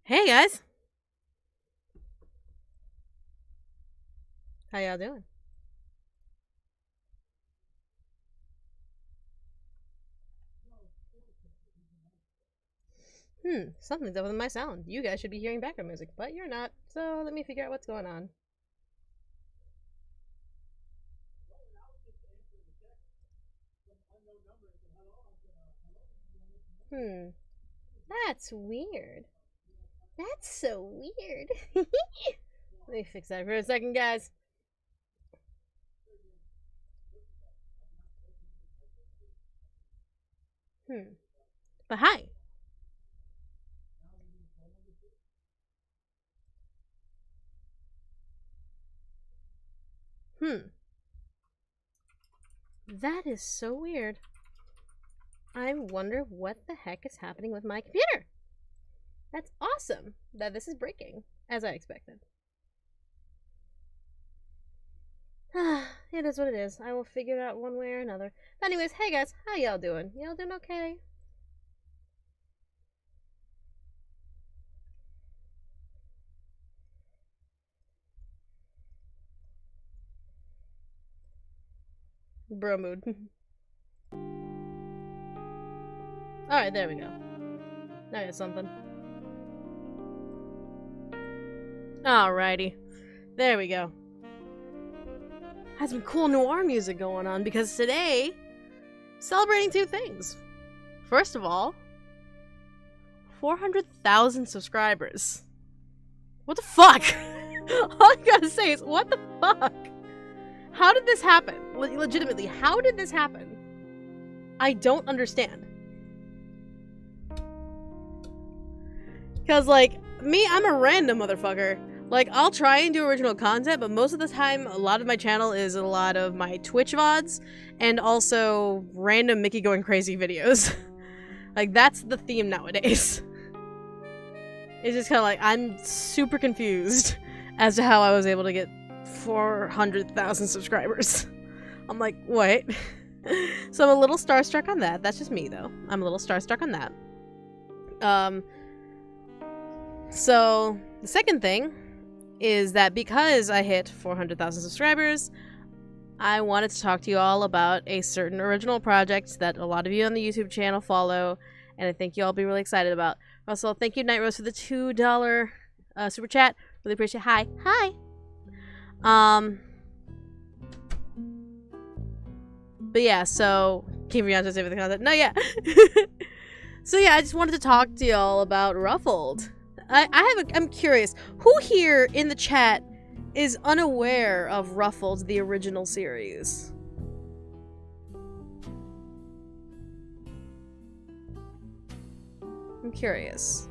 Hey guys, how y'all doing? Something's up with my sound. You guys should be hearing background music, but you're not. So let me figure out what's going on. That's weird. That's so weird. Let me fix that for a second, guys. But hi. That is so weird. I wonder what the heck is happening with my computer. That's awesome that this is breaking, as I expected. It is what it is. I will figure it out one way or another. But anyways, hey guys, how y'all doing? Y'all doing okay? Bro mood. Alright, there we go. Now I got something. Alrighty. There we go. Has some cool noir music going on because today, celebrating two things. First of all, 400,000 subscribers. What the fuck? All I gotta say is, what the fuck? How did this happen? Legitimately, how did this happen? I don't understand. Because, like, me, I'm a random motherfucker. Like, I'll try and do original content, but most of the time, a lot of my channel is a lot of my Twitch VODs, and also random Mickey going crazy videos. Like, that's the theme nowadays. It's just kind of like, I'm super confused as to how I was able to get 400,000 subscribers. I'm like, what? So I'm a little starstruck on that. That's just me, though. I'm a little starstruck on that. So the second thing is that because I hit 400,000 subscribers, I wanted to talk to you all about a certain original project that a lot of you on the YouTube channel follow, and I think you all be really excited about. Also, thank you, Night Rose, for the $2 super chat. Really appreciate it. Hi. But yeah, so keep me on to say with the content. No, yeah. So yeah, I just wanted to talk to y'all about Ruffled. I'm curious, who here in the chat is unaware of Ruffled, the original series? I'm curious.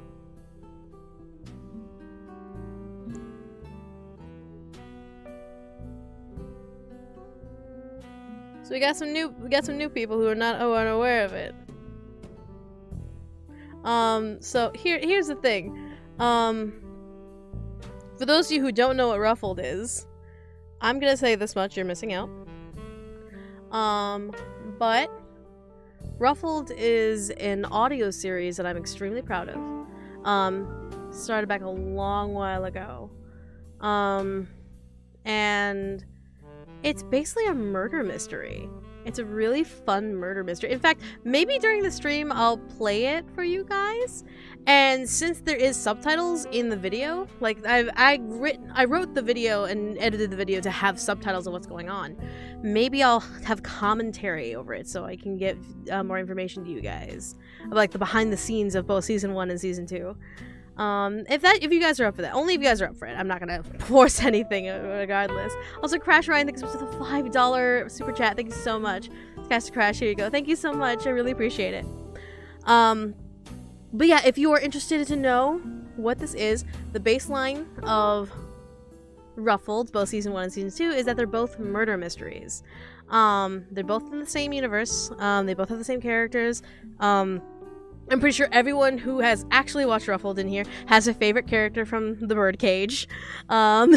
So we got some new people who are not unaware of it. So here's the thing. For those of you who don't know what Ruffled is, I'm gonna say this much: you're missing out. But Ruffled is an audio series that I'm extremely proud of. Started back a long while ago. And it's basically a murder mystery. It's a really fun murder mystery. In fact, maybe during the stream I'll play it for you guys. And since there is subtitles in the video, like I wrote the video and edited the video to have subtitles of what's going on. Maybe I'll have commentary over it so I can get more information to you guys, like the behind the scenes of both season 1 and season 2. If you guys are up for that, only if you guys are up for it. I'm not gonna force anything regardless. Also, Crash Ryan, thanks for the $5 super chat. Thank you so much. Cast Crash, here you go. Thank you so much. I really appreciate it. But yeah, if you are interested to know what this is, the baseline of Ruffled, both season 1 and season 2, is that they're both murder mysteries. They're both in the same universe. They both have the same characters. I'm pretty sure everyone who has actually watched Ruffled in here has a favorite character from the birdcage. But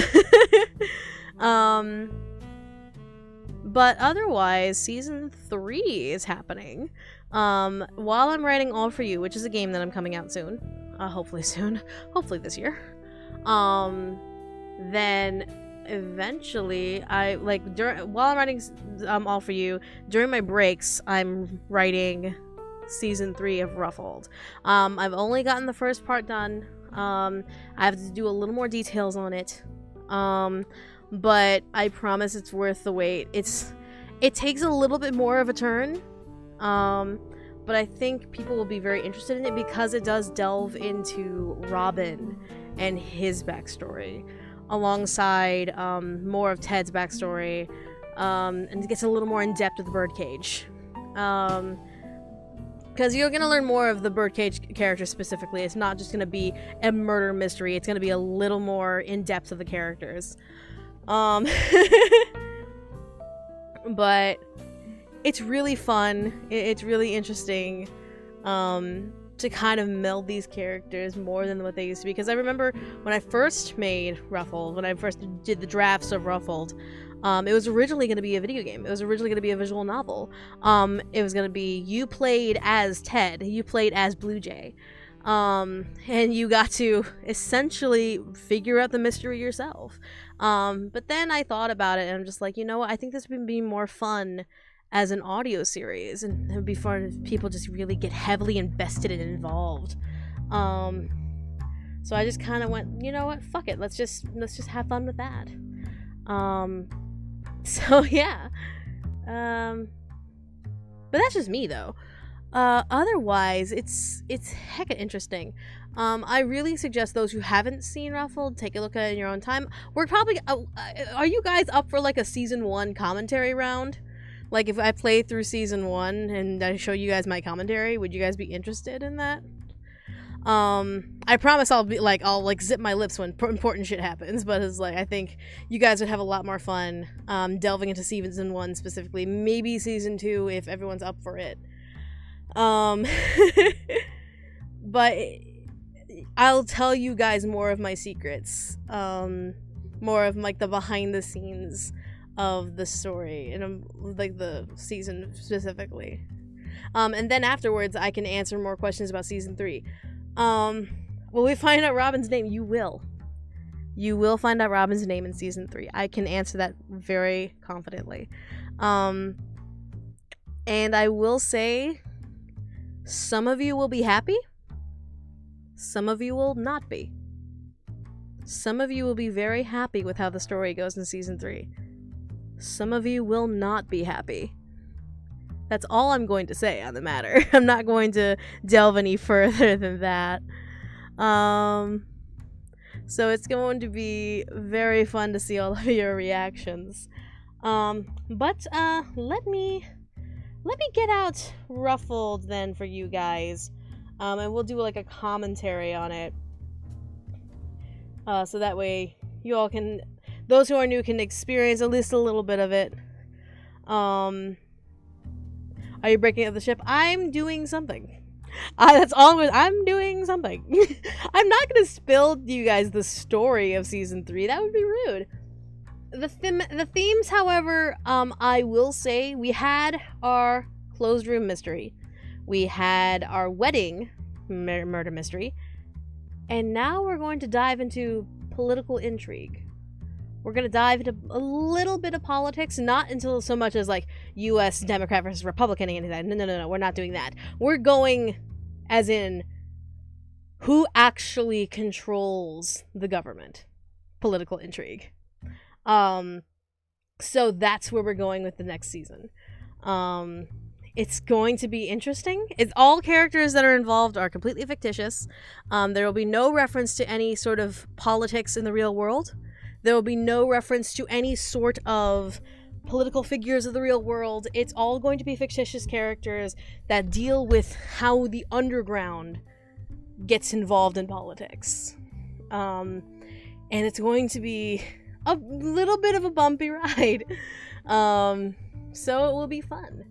otherwise, season 3 is happening. While I'm writing All For You, which is a game that I'm coming out soon. Hopefully soon. Hopefully this year. Then eventually, while I'm writing All For You, during my breaks, I'm writing season 3 of Ruffled. I've only gotten the first part done. I have to do a little more details on it. But I promise it's worth the wait. It takes a little bit more of a turn. But I think people will be very interested in it because it does delve into Robin and his backstory alongside more of Ted's backstory, and it gets a little more in depth with the birdcage. Because you're going to learn more of the birdcage character specifically. It's not just going to be a murder mystery. It's going to be a little more in depth of the characters. But it's really fun. It's really interesting to kind of meld these characters more than what they used to be. Because I remember when I first made Ruffled, when I first did the drafts of Ruffled, it was originally going to be a video game. It was originally going to be a visual novel. It was going to be you played as Ted. You played as Blue Jay. And you got to essentially figure out the mystery yourself. But then I thought about it and I'm just like, you know what? I think this would be more fun as an audio series. And it would be fun if people just really get heavily invested and involved. So I just kind of went, you know what? Fuck it. Let's just have fun with that. So yeah, but that's just me though. Otherwise, it's hecka interesting. I really suggest those who haven't seen Ruffled take a look at it in your own time. We're probably, are you guys up for like a season 1 commentary round? Like if I play through season 1 and I show you guys my commentary, would you guys be interested in that? I promise I'll zip my lips when important shit happens, but it's like, I think you guys would have a lot more fun, delving into season 1 specifically, maybe season 2 if everyone's up for it. But I'll tell you guys more of my secrets, more of like the behind the scenes of the story and like the season specifically. And then afterwards I can answer more questions about season 3. Will we find out Robin's name? You will. You will find out Robin's name in season 3. I can answer that very confidently. And I will say, some of you will be happy. Some of you will not be. Some of you will be very happy with how the story goes in season 3. Some of you will not be happy. That's all I'm going to say on the matter. I'm not going to delve any further than that. So it's going to be very fun to see all of your reactions. But let me get out Ruffled then for you guys. And we'll do like a commentary on it. So that way you all can, those who are new can experience at least a little bit of it. Are you breaking up the ship? I'm doing something. That's all I'm doing something. I'm not gonna spill you guys the story of season 3. That would be rude. The themes, however, I will say we had our closed room mystery. We had our wedding murder mystery. And now we're going to dive into political intrigue. We're going to dive into a little bit of politics, not until so much as like US Democrat versus Republican and anything. No, we're not doing that. We're going as in who actually controls the government. Political intrigue. So that's where we're going with the next season. It's going to be interesting. It's all characters that are involved are completely fictitious. There will be no reference to any sort of politics in the real world. There will be no reference to any sort of political figures of the real world. It's all going to be fictitious characters that deal with how the underground gets involved in politics. And it's going to be a little bit of a bumpy ride. So it will be fun.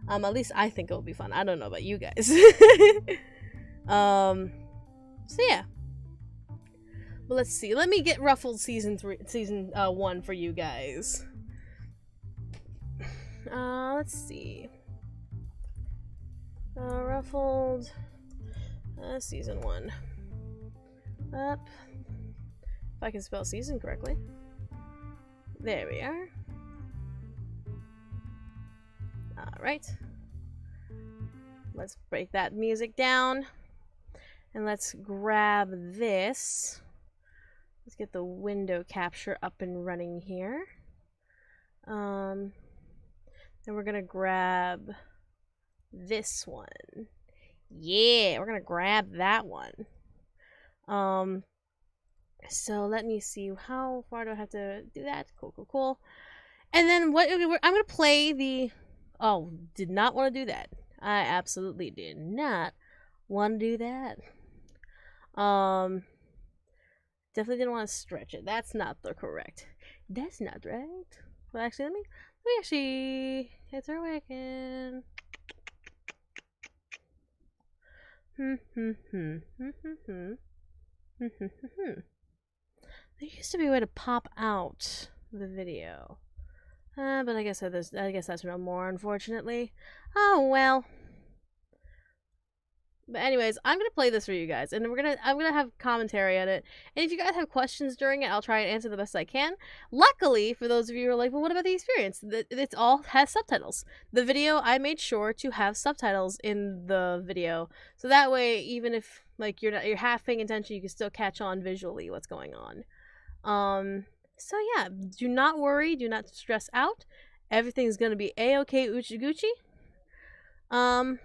At least I think it'll be fun. I don't know about you guys. So yeah. But let's see. Let me get Ruffled season 1 for you guys. Let's see. Ruffled season 1. Up. If I can spell season correctly. There we are. Alright. Let's break that music down. And let's grab this. Let's get the window capture up and running here. Then we're gonna grab this one. Yeah, we're gonna grab that one. So let me see, how far do I have to do that? Cool. And then I'm gonna play the... Oh, did not want to do that. I absolutely did not want to do that. Definitely didn't want to stretch it. That's not the correct. That's not right. Well, actually, let me actually... It's our weekend. There used to be a way to pop out the video. But I guess that's no more, unfortunately. Oh well. But anyways, I'm gonna play this for you guys, and I'm gonna have commentary on it. And if you guys have questions during it, I'll try and answer the best I can. Luckily, for those of you who are like, well, what about the experience? It's all has subtitles. The video, I made sure to have subtitles in the video, so that way, even if like you're half paying attention, you can still catch on visually what's going on. So yeah, do not worry, do not stress out. Everything's gonna be a-okay, Uchi Gucci. And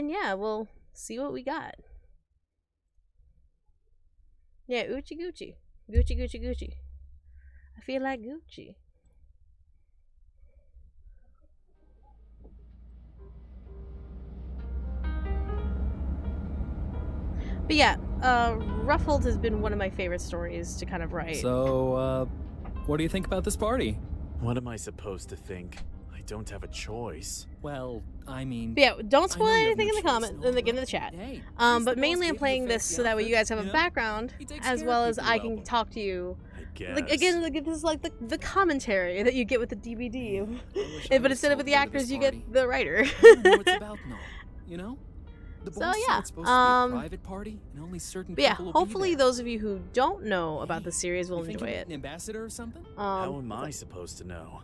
yeah, we'll see what we got. Yeah, Uchi Gucci. Gucci. I feel like Gucci. But yeah, Ruffled has been one of my favorite stories to kind of write. So, what do you think about this party? What am I supposed to think? I don't have a choice. Well, I mean... But yeah, don't spoil anything in the comment, in the chat. Hey, but mainly I'm playing this so that way you guys have a background, as well as I can talk to you. I guess. Like, again, like, this is like the commentary that you get with the DVD. But instead of with the actors, you get the writer. I don't know what it's about, no. You know? So yeah, it's supposed to be a private party, and only certain but yeah, people will hopefully be there. those of you who don't know about the series will You think enjoy you it. An ambassador or something? How am I supposed to know?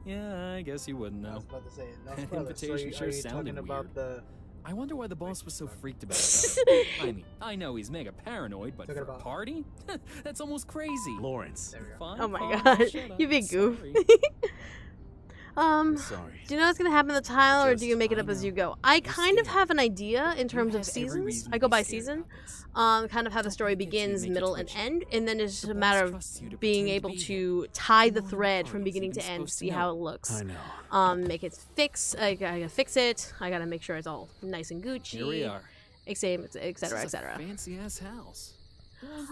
Yeah, I guess you wouldn't know. I was about to say, no An spoilers. invitation So sure are you sounded talking about weird. the... I wonder why the boss was so freaked about that. I mean, I know he's mega paranoid, but Talking for a about- party? That's almost crazy. Lawrence. There we go. Fine, Oh my fine, gosh, shut up, you big goof. sorry. I'm sorry. Do you know what's gonna happen in the tile, or do you make it I up as know. you go? I You're kind of scared. have an idea in terms You of have every seasons. reason I to go be by scared season. about this. Kind of how the story Don't think it begins, make you middle, and twitch. end, and then it's just The a boss matter of trusts you to being pretend to able be to there. tie the No one thread from party's beginning to even end, supposed see to how know. it looks. I know. Make it fix. I gotta fix it. I gotta make sure it's all nice and Gucci. Here we are. etc., This is a etc. fancy ass house.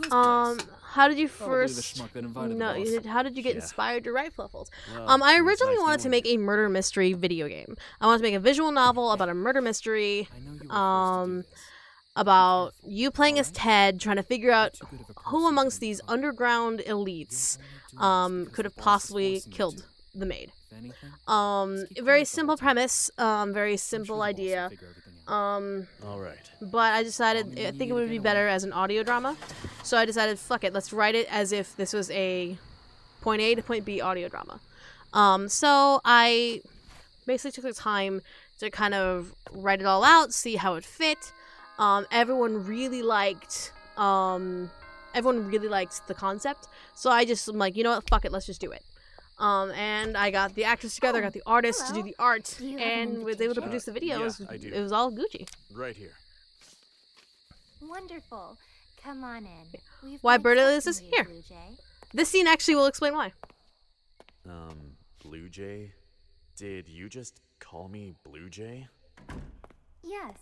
How did you Probably the first? schmuck that invited No, the boss. how did you get Yeah. inspired to write Fluffles? Well, I it was originally nice wanted to knowing make you. a murder mystery video game. I wanted to make a visual novel about a murder mystery. I know you were forced to do this. About careful, you playing as alright? Ted, trying to figure out Too good of a who person amongst to be these caught. underground You'll elites only do this because could have the boss is possibly forcing you killed to. the maid. If anything, just keep Very quiet the simple whole time. premise, very I'm simple sure the boss will idea. figure everything out. All right. But I decided, Call me I when think you it need would to be get better away. as an audio drama. So I decided, fuck it, let's write it as if this was a point A to point B audio drama. So I basically took the time to kind of write it all out, see how it fit. Everyone really liked the concept. So I just am like, you know what, fuck it, let's just do it. And I got the actors together, got the artists to do the art, Do you have an and was able to invitation? produce the video. Yeah, I do. It was all Gucci. Right here. Wonderful. Come on in. We've Why been Bird is expecting this? you, Here. Blue Jay. This scene actually will explain why. Blue Jay? Did you just call me Blue Jay? Yes.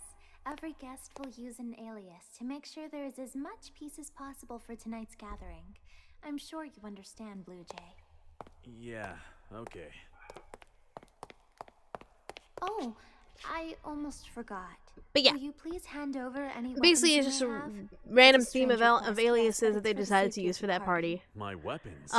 Every guest will use an alias to make sure there is as much peace as possible for tonight's gathering. I'm sure you understand, Blue Jay. Yeah, okay. Oh, I almost forgot. But yeah. Will you please hand over any Basically, weapons it's just you a may have? random It's a theme of, strange request, of yes, aliases but that they it's for the decided to safety use of for the that party. My weapons.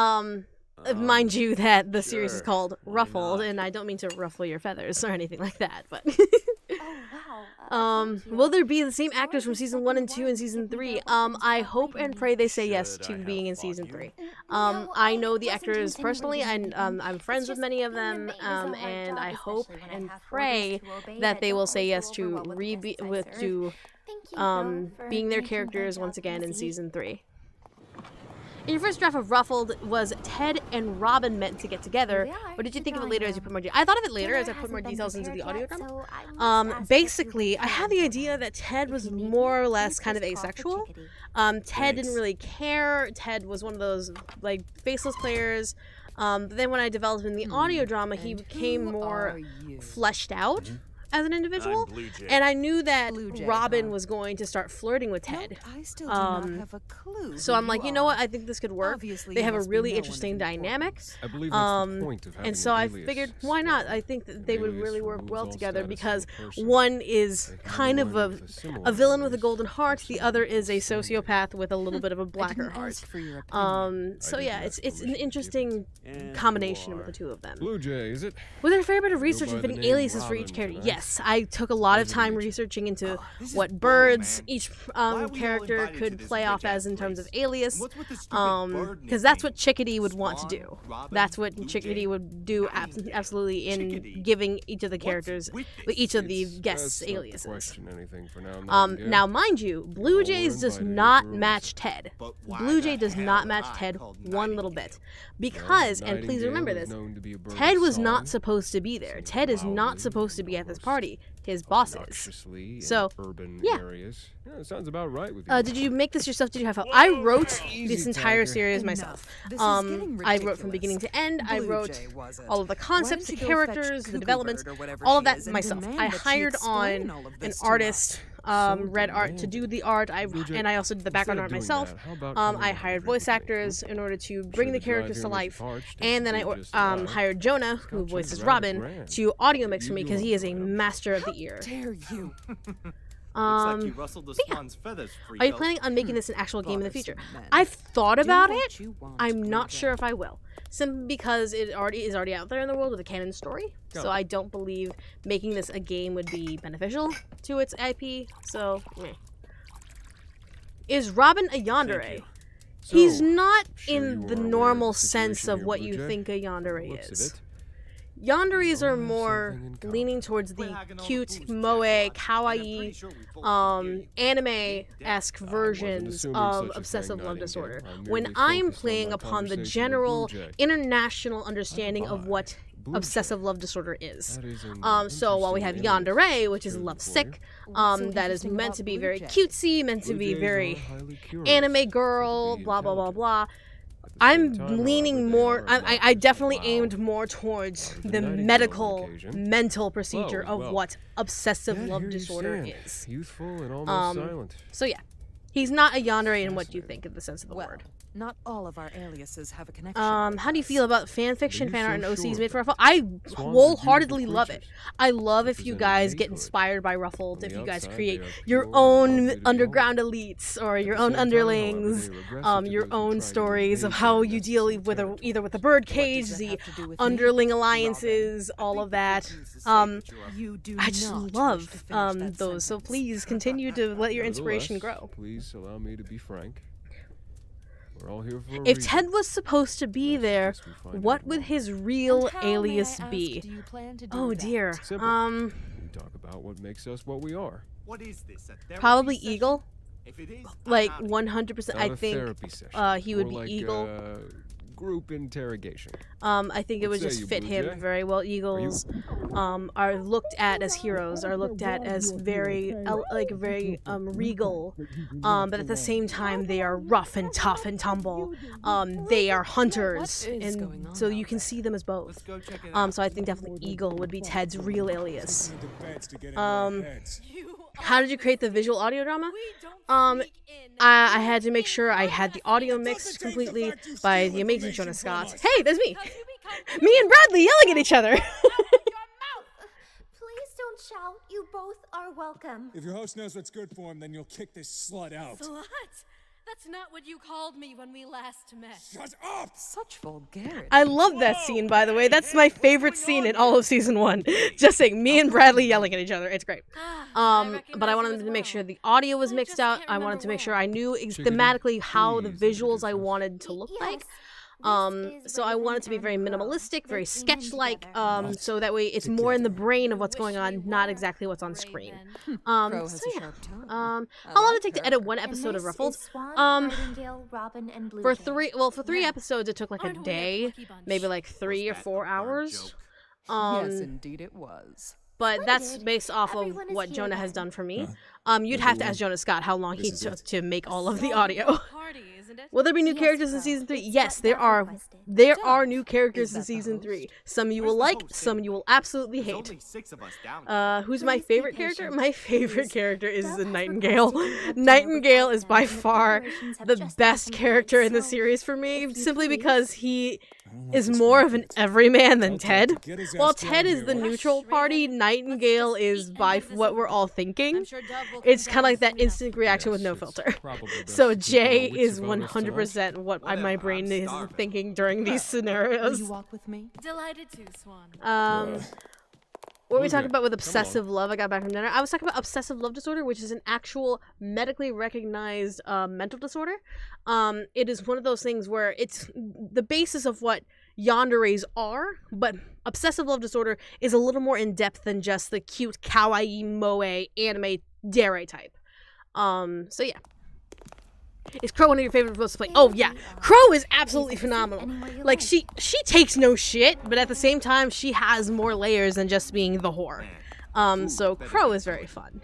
Mind you that the series is sure, called why Ruffled, not? and I don't mean to ruffle your feathers or anything like that, but Oh, wow. Thank you. will there be the same Sure, actors from the season 1 and second 2 and one season would be 3? their weapons I without hope and fighting. pray they say yes Should to I have being in fought season you? 3. No, I know the wasn't actors insinuating personally, and anything. I'm It's friends with just many of being a them, maid is a hard and job, I hope especially when I and have pray orders to obey that they don't will say always yes go to over well with the guests I serve. to Thank you, though, for being their making my characters job once again in easy. season 3. In your first draft of Ruffled, was Ted and Robin meant to get together, Here we are, or did you the think of it drawing later as you room. put more I thought of it later as I Dinner put more hasn't been details into the prepared audio yet, drama. so I must ask that you Basically, I prepare had the them idea for that Ted If was you need more or me, less please kind of just call for asexual. Chickadee. Ted Thanks. didn't really care. Ted was one of those like faceless players. But then when I developed him in the audio drama, he became more fleshed out as an individual. I'm Blue Jay. And I knew that Blue Jay, Robin huh? was going to start flirting with Ted. I still do not have a clue. So who I'm like, you know what? I think this could work. Obviously, They you have a must be really no one of interesting dynamic. importance. I believe that's the point of having And so I an alias, figured, why not? Sparrow. I think that they would Alias really work removes well all together status because of a person. one is Like kind of anyone with a similar a villain with a alias golden heart, can the simply other is a assume sociopath with a little bit of a I blacker didn't heart. ask for your opinion. So I yeah, didn't it's ask an permission to give interesting And combination you of the are. two of them. Blue Jay, is it? Was there a fair bit of Go research by into the fitting name aliases for each Robin character? tonight? Yes, I took a lot of Nice to time meet you. researching into This is what Bongo, birds man. each Why are we all character invited to could this play off rich-ass as in terms of place? alias. What's with the stupid bird Because that's what nicknames? Chickadee would want to Swan, do. Robin, That's what Blue Chickadee Jay? would do I mean, absolutely in Chickadee? giving each of the What's characters, with with each of the this? guests' Let's not aliases. question anything for now, Now, mind you, Blue All Jays were does invited not to rules. match Ted. But why Blue the Jay does hell not am match I Ted called one little Nightingale? bit. Because, and please Nightingale remember is this, known to be a bird Ted of was not song, supposed to be there. singing Ted is not loudly supposed to and be at this almost party. His boss is. obnoxiously in So, urban yeah. areas. Yeah, it sounds about right with you. Did you make this yourself? Did you have help? I wrote Easy, this entire Tiger. series Enough. myself. This is getting I wrote from ridiculous. beginning to end. I Blue wrote Jay, was it? all of the Why concepts, the don't you go fetch characters, the Cuckoo developments, Bird or whatever all of she that is and myself. demand I that she hired explain on all of an this to artist, us? Red Art, to do the art. And I also did the background art myself. I hired voice actors in order to bring the characters to life. And then I hired Jonah, who voices Robin, to audio mix for me because he is a master of the ear. Dare you? Looks like you rustled the swan's feathers, Are you Frito. planning on making this an actual game in the future? Bothersome men. I've thought about Do it. what you want, I'm Blue not Jay. sure if I will. Simply because it is already out there in the world with a canon story. So I don't believe making this a game would be beneficial to its IP. So, meh. Is Robin a yandere? He's not in the normal sense of what you think a yandere is. Yanderes are more leaning towards the cute, moe, kawaii, anime-esque versions of obsessive love disorder. When I'm playing upon the general international understanding of what obsessive love disorder is. So while we have yandere, which is lovesick, that is meant to be very cutesy, meant to be very anime girl, blah blah blah blah. I'm leaning more. I definitely aimed more towards the medical, mental procedure of what obsessive love disorder is. Youthful and almost silent. So yeah, He's not a yandere in what you think in the sense of the Well, word. not all of our aliases have a connection. How do you feel about fan fiction, Are you fan art, so and OCs sure made for that Ruffled? I swans are wholeheartedly beautiful love it. creatures? I love if you Representing guys get nature. inspired by Ruffled, On if the you guys outside, create they are your pure and lovely own to underground behold. elites or At your the own same time, underlings, however, they regress into your those who own try to stories of invade how their you deal necessary with territory. either with the birdcage, does that the have to do with me, underling Robin? alliances, all of that. You do I just not wish to love finish that those. So sentence. please continue to let your inspiration Nevertheless, grow. Please allow me to be frank. We're all here for a If reason. Ted was supposed to be I there, suggest we find what out would And more. his real how, may I alias ask, be? do you plan to do Oh that? dear. Simple. We talk about what makes us what we are. What is this? A therapy Probably session? Eagle. If it is, I'm Like out. 100%. Not I a think therapy session. he would More be like Eagle. a group interrogation. I think it What would say just you, fit Blue him Jay? very well. Eagles are looked at as heroes, are looked at as very very regal, but at the same time they are rough and tough and tumble. They are hunters, What is and going on so you out can there? see them as Let's both. go check it out. So I think definitely Eagle would be Ted's real alias. Um, How did you create the visual audio drama? I had to make sure I had the audio mixed completely by the amazing Jonah Scott. Hey, there's me! Me and Bradley yelling at each other! Please don't shout. You both are welcome. If your host knows what's good for him, then you'll kick this slut out. Slut? That's not what you called me when we last met. Shut up! Such vulgarity. I love that scene, by the way. That's my favorite scene in all of season 1. Just saying, me and Bradley yelling at each other. It's great. But I wanted to make sure the audio was mixed out. I wanted to make sure I knew thematically how the visuals I wanted to look like. So I want it to be very minimalistic, very sketch-like, so that way it's more in the brain of what's going on, not exactly what's on screen. Crow has So a yeah. sharp tongue. How long did it take to edit one episode of Ruffled? For 3 episodes it took like a day, maybe like 3 or 4 hours. Yes, indeed it was. But that's based off of what Jonah has done for me. You'd have to ask Jonah Scott how long he took to make all of the audio. Will there be new characters in season 3? Yes, there are. There are new characters in season 3. Some you will like, some you will absolutely There's hate. only 6 of us down. Who's my favorite character? My favorite character is the Nightingale. Nightingale is by far the best character in the series for me, simply because he is more of an everyman than Ted. While Ted is the neutral party, Nightingale is by what we're all thinking. It's kind of like that instant reaction with no filter. So Jay is 100% what my brain is thinking during these Will scenarios. you walk with me? Delighted to, Swan. What were we talking Okay, about with come obsessive love? I got back from dinner. I was talking about obsessive love disorder, which is an actual medically recognized mental disorder. It is one of those things where it's the basis of what yanderes are, but obsessive love disorder is a little more in depth than just the cute kawaii moe anime dere type. So yeah. Is Crow one of your favorite roles to play? Oh yeah, Crow is absolutely phenomenal. Like she takes no shit, but at the same time she has more layers than just being the whore. So Crow is very fun.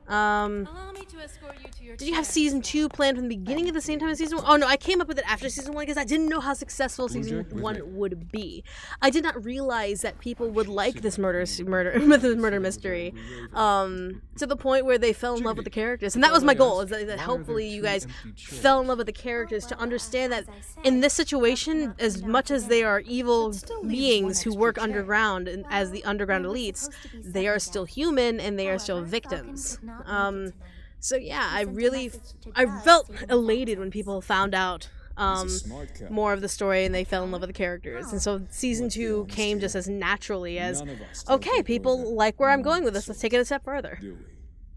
Allow me to escort you to your Did you have chair, season Swan. 2 planned from the beginning at the same time as season 1? Oh no, I came up with it after season 1 because I didn't know how successful season Jay, with 1 me. would be. I did not realize that people would like this murder mystery, to the point where they fell in love with the characters, and that was my goal. Is that hopefully you guys fell in love with the characters to understand that in this situation, as much as they are evil beings who work underground and as the underground elites, they are still human and they are still victims. So yeah, I felt elated when people found out more of the story and they fell in love with the characters. And so season 2 came just as naturally as, okay, people like where I'm going with this, let's take it a step further. You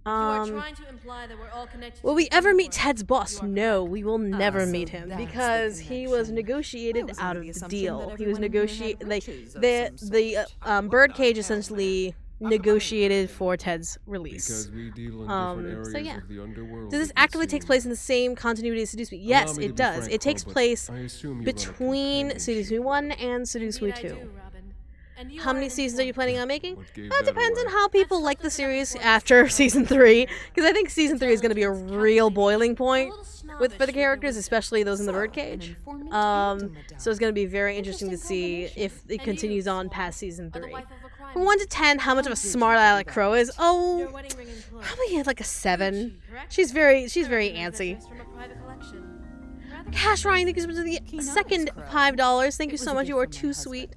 are trying to imply that we're all connected. Will to we the ever meet underworld. Ted's boss? No, we will never so meet him that's the because he was connection. negotiated was out under of the the assumption deal. that He was everyone in here had negotiated like riches of the some birdcage essentially negotiated for Ted's release. Because we deal in different areas so yeah. of the underworld. Does this it would actively take seem. place in the same continuity as Seduce Me? Allow Yes, me to it be does. frank, It takes Crow, but place I assume you run a between companionship. Seduce Me 1 and Seduce Me Indeed, I 2. do, Robin. And you How are many an seasons are you informant. planning on making? What gave That that depends on away? how people like the series after season 3, because I think season 3 is going to be a real boiling point for the characters, especially those in the birdcage. So it's going to be very interesting to see if it continues on past season Are the 3. wife of a crime From 1 to 10, how much of a smart aleck Crow is? Your Oh, wedding ring and clothes. probably like a 7. Gucci, correct? She's very Her antsy. dress from a private collection. Rather Cash Ryan, thank you so much for the Keen eyes, second Crow. $5. Thank It you was so a much. gift You are from my too husband. sweet.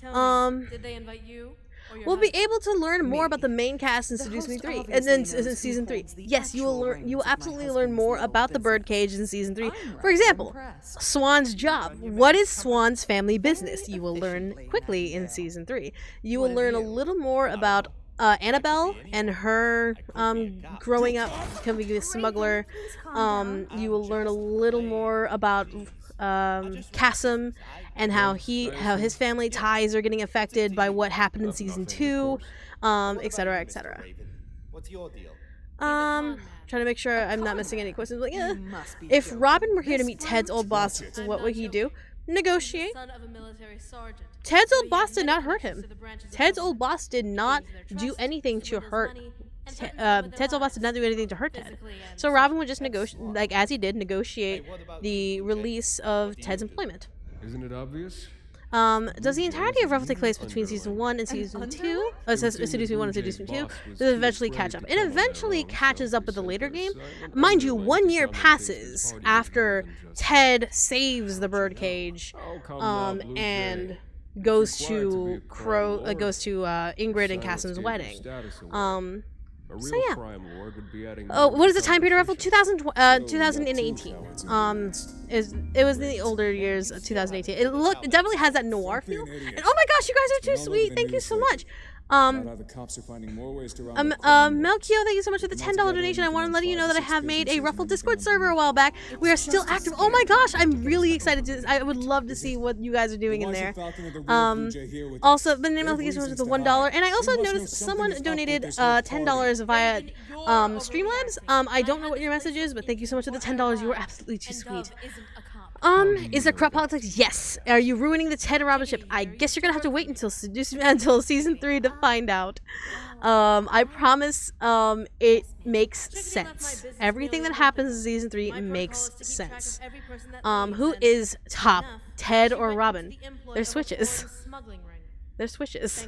Tell me, did they invite you or your We'll be husband? able to learn more about the main cast in The Seduce Me host 3, obviously and then knows in who season 3. holds the Yes, you will actual learn. You reins will of my absolutely learn husband's more little about the business. birdcage in season 3. I'm For rather example, impressed. Swan's job. What is Swan's family business? Very You will learn efficiently, quickly in Nightingale. season 3. You What will of learn a you? little more about Annabelle and her growing up becoming a smuggler. You will learn a little more about Cassim and how his family ties are getting affected by what happened in season 2, etc., etc. What's your deal? Trying to make sure I'm not missing any questions. Like, You must be if joking. Robin were here to meet This Ted's old boss, Watch it. what would he do? He's Negotiate. the son of a military sergeant. Ted's So old he boss has did many not hurt connections him. to the branches of Ted's old government. boss did He not gains their do trust, anything to swindles hurt. money, and threatens them with their Ted's old boss lives, did not do anything to hurt Ted. physically and So Robin would just negotiate, like as he did, negotiate Hey, what about the you, release Jay? of What do you Ted's do? employment. Isn't it obvious? Does the entirety of Ruffled take place between season 1 and season 2? Oh, it says Seduce Me 1 and Seduce Me 2. Does it eventually catch up? It eventually catches up with the later game. Mind you, 1 year passes after Ted saves the birdcage, and goes to Ingrid and Cassim's wedding. So yeah. Oh, what is the time period, Ruffled? 2018. It was in the older years of 2018. It definitely has that noir feel. And oh my gosh, you guys are too sweet. Thank you so much. How the cops are finding more ways to round up Melchio, thank you so much for the $10 donation. I want to let you know that I have made a Ruffled Discord server a while back. We are still active. Oh my gosh, I'm really excited to. I would love to see what you guys are doing in there. Also, the name of the was the $1, and I also noticed someone donated $10 via Streamlabs. I don't know what your message is, but thank you so much for the $10. You were absolutely too sweet. Is there corrupt politics? Yes. Are you ruining the Ted and Robin ship? I guess you're gonna have to wait until season 3 to find out. I promise. It makes sense. Everything that happens in season 3 makes sense. Who is top, Ted or Robin? They're switches. They're switches.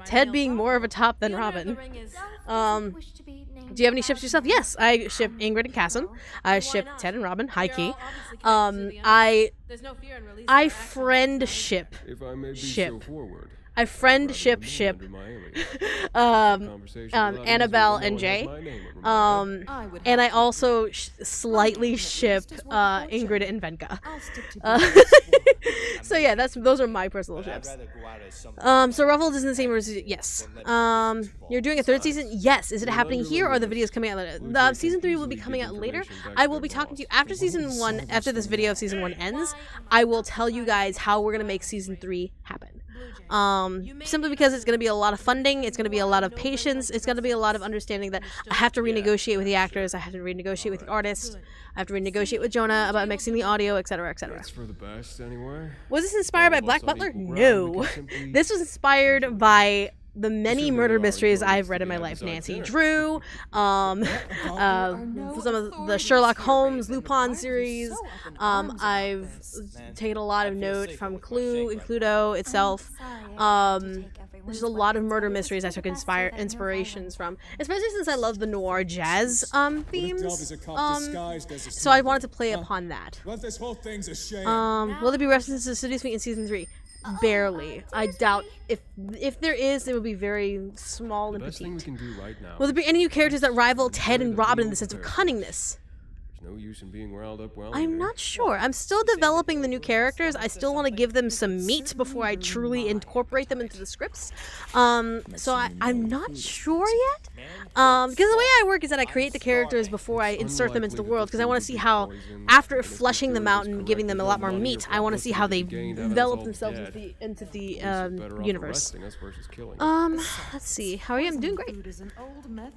Ted being more of a top than Robin. Do you have any ships yourself? Yes, I ship Ingrid and Cassim. I ship Ted and Robin. High key. I friend ship. If I may be Ship. so forward. I friend ship Annabelle and Jay. And I also slightly ship Ingrid and Venka. So yeah, those are my personal ships. So Ruffled is in the same room. Yes. You're doing a 3rd season? Yes. Is it happening here or are the videos coming out later? Season 3 will be coming out later. I will be talking to you after season 1. After this video of season 1 ends, I will tell you guys how we're gonna make season 3 happen. Simply because it's going to be a lot of funding, it's going to be a lot of patience, it's going to be a lot of understanding that I have to renegotiate with the actors, I have to renegotiate with the artists, I have to renegotiate with Jonah about mixing the audio, etc., etc. It's for the best anyway. Was this inspired by Black Butler? No. This was inspired by the many murder mysteries I've read in my life. Nancy Drew, some of the Sherlock Holmes, Lupin series. I've taken a lot of note from Clue and Cluedo itself. There's a lot of murder mysteries I took inspirations from, especially since I love the noir jazz themes. So I wanted to play upon that. This whole thing's a shame. Will there be references to Seduce Me in season 3? Barely. I doubt if there is, it will be very small and Best thing we petite. can do right now. Will there be any new characters that rival Ted and Robin in the sense of cunningness? There's no use in being riled up well. I'm not sure. I'm still developing the new characters. I still want to give them some meat before I truly incorporate them into the scripts. So I'm not sure yet. Because the way I work is that I create the characters before I insert them into the world, because I want to see how, after fleshing them out and giving them a lot more meat, I want to see how they develop themselves into the universe. Let's see. How are you? I'm doing great.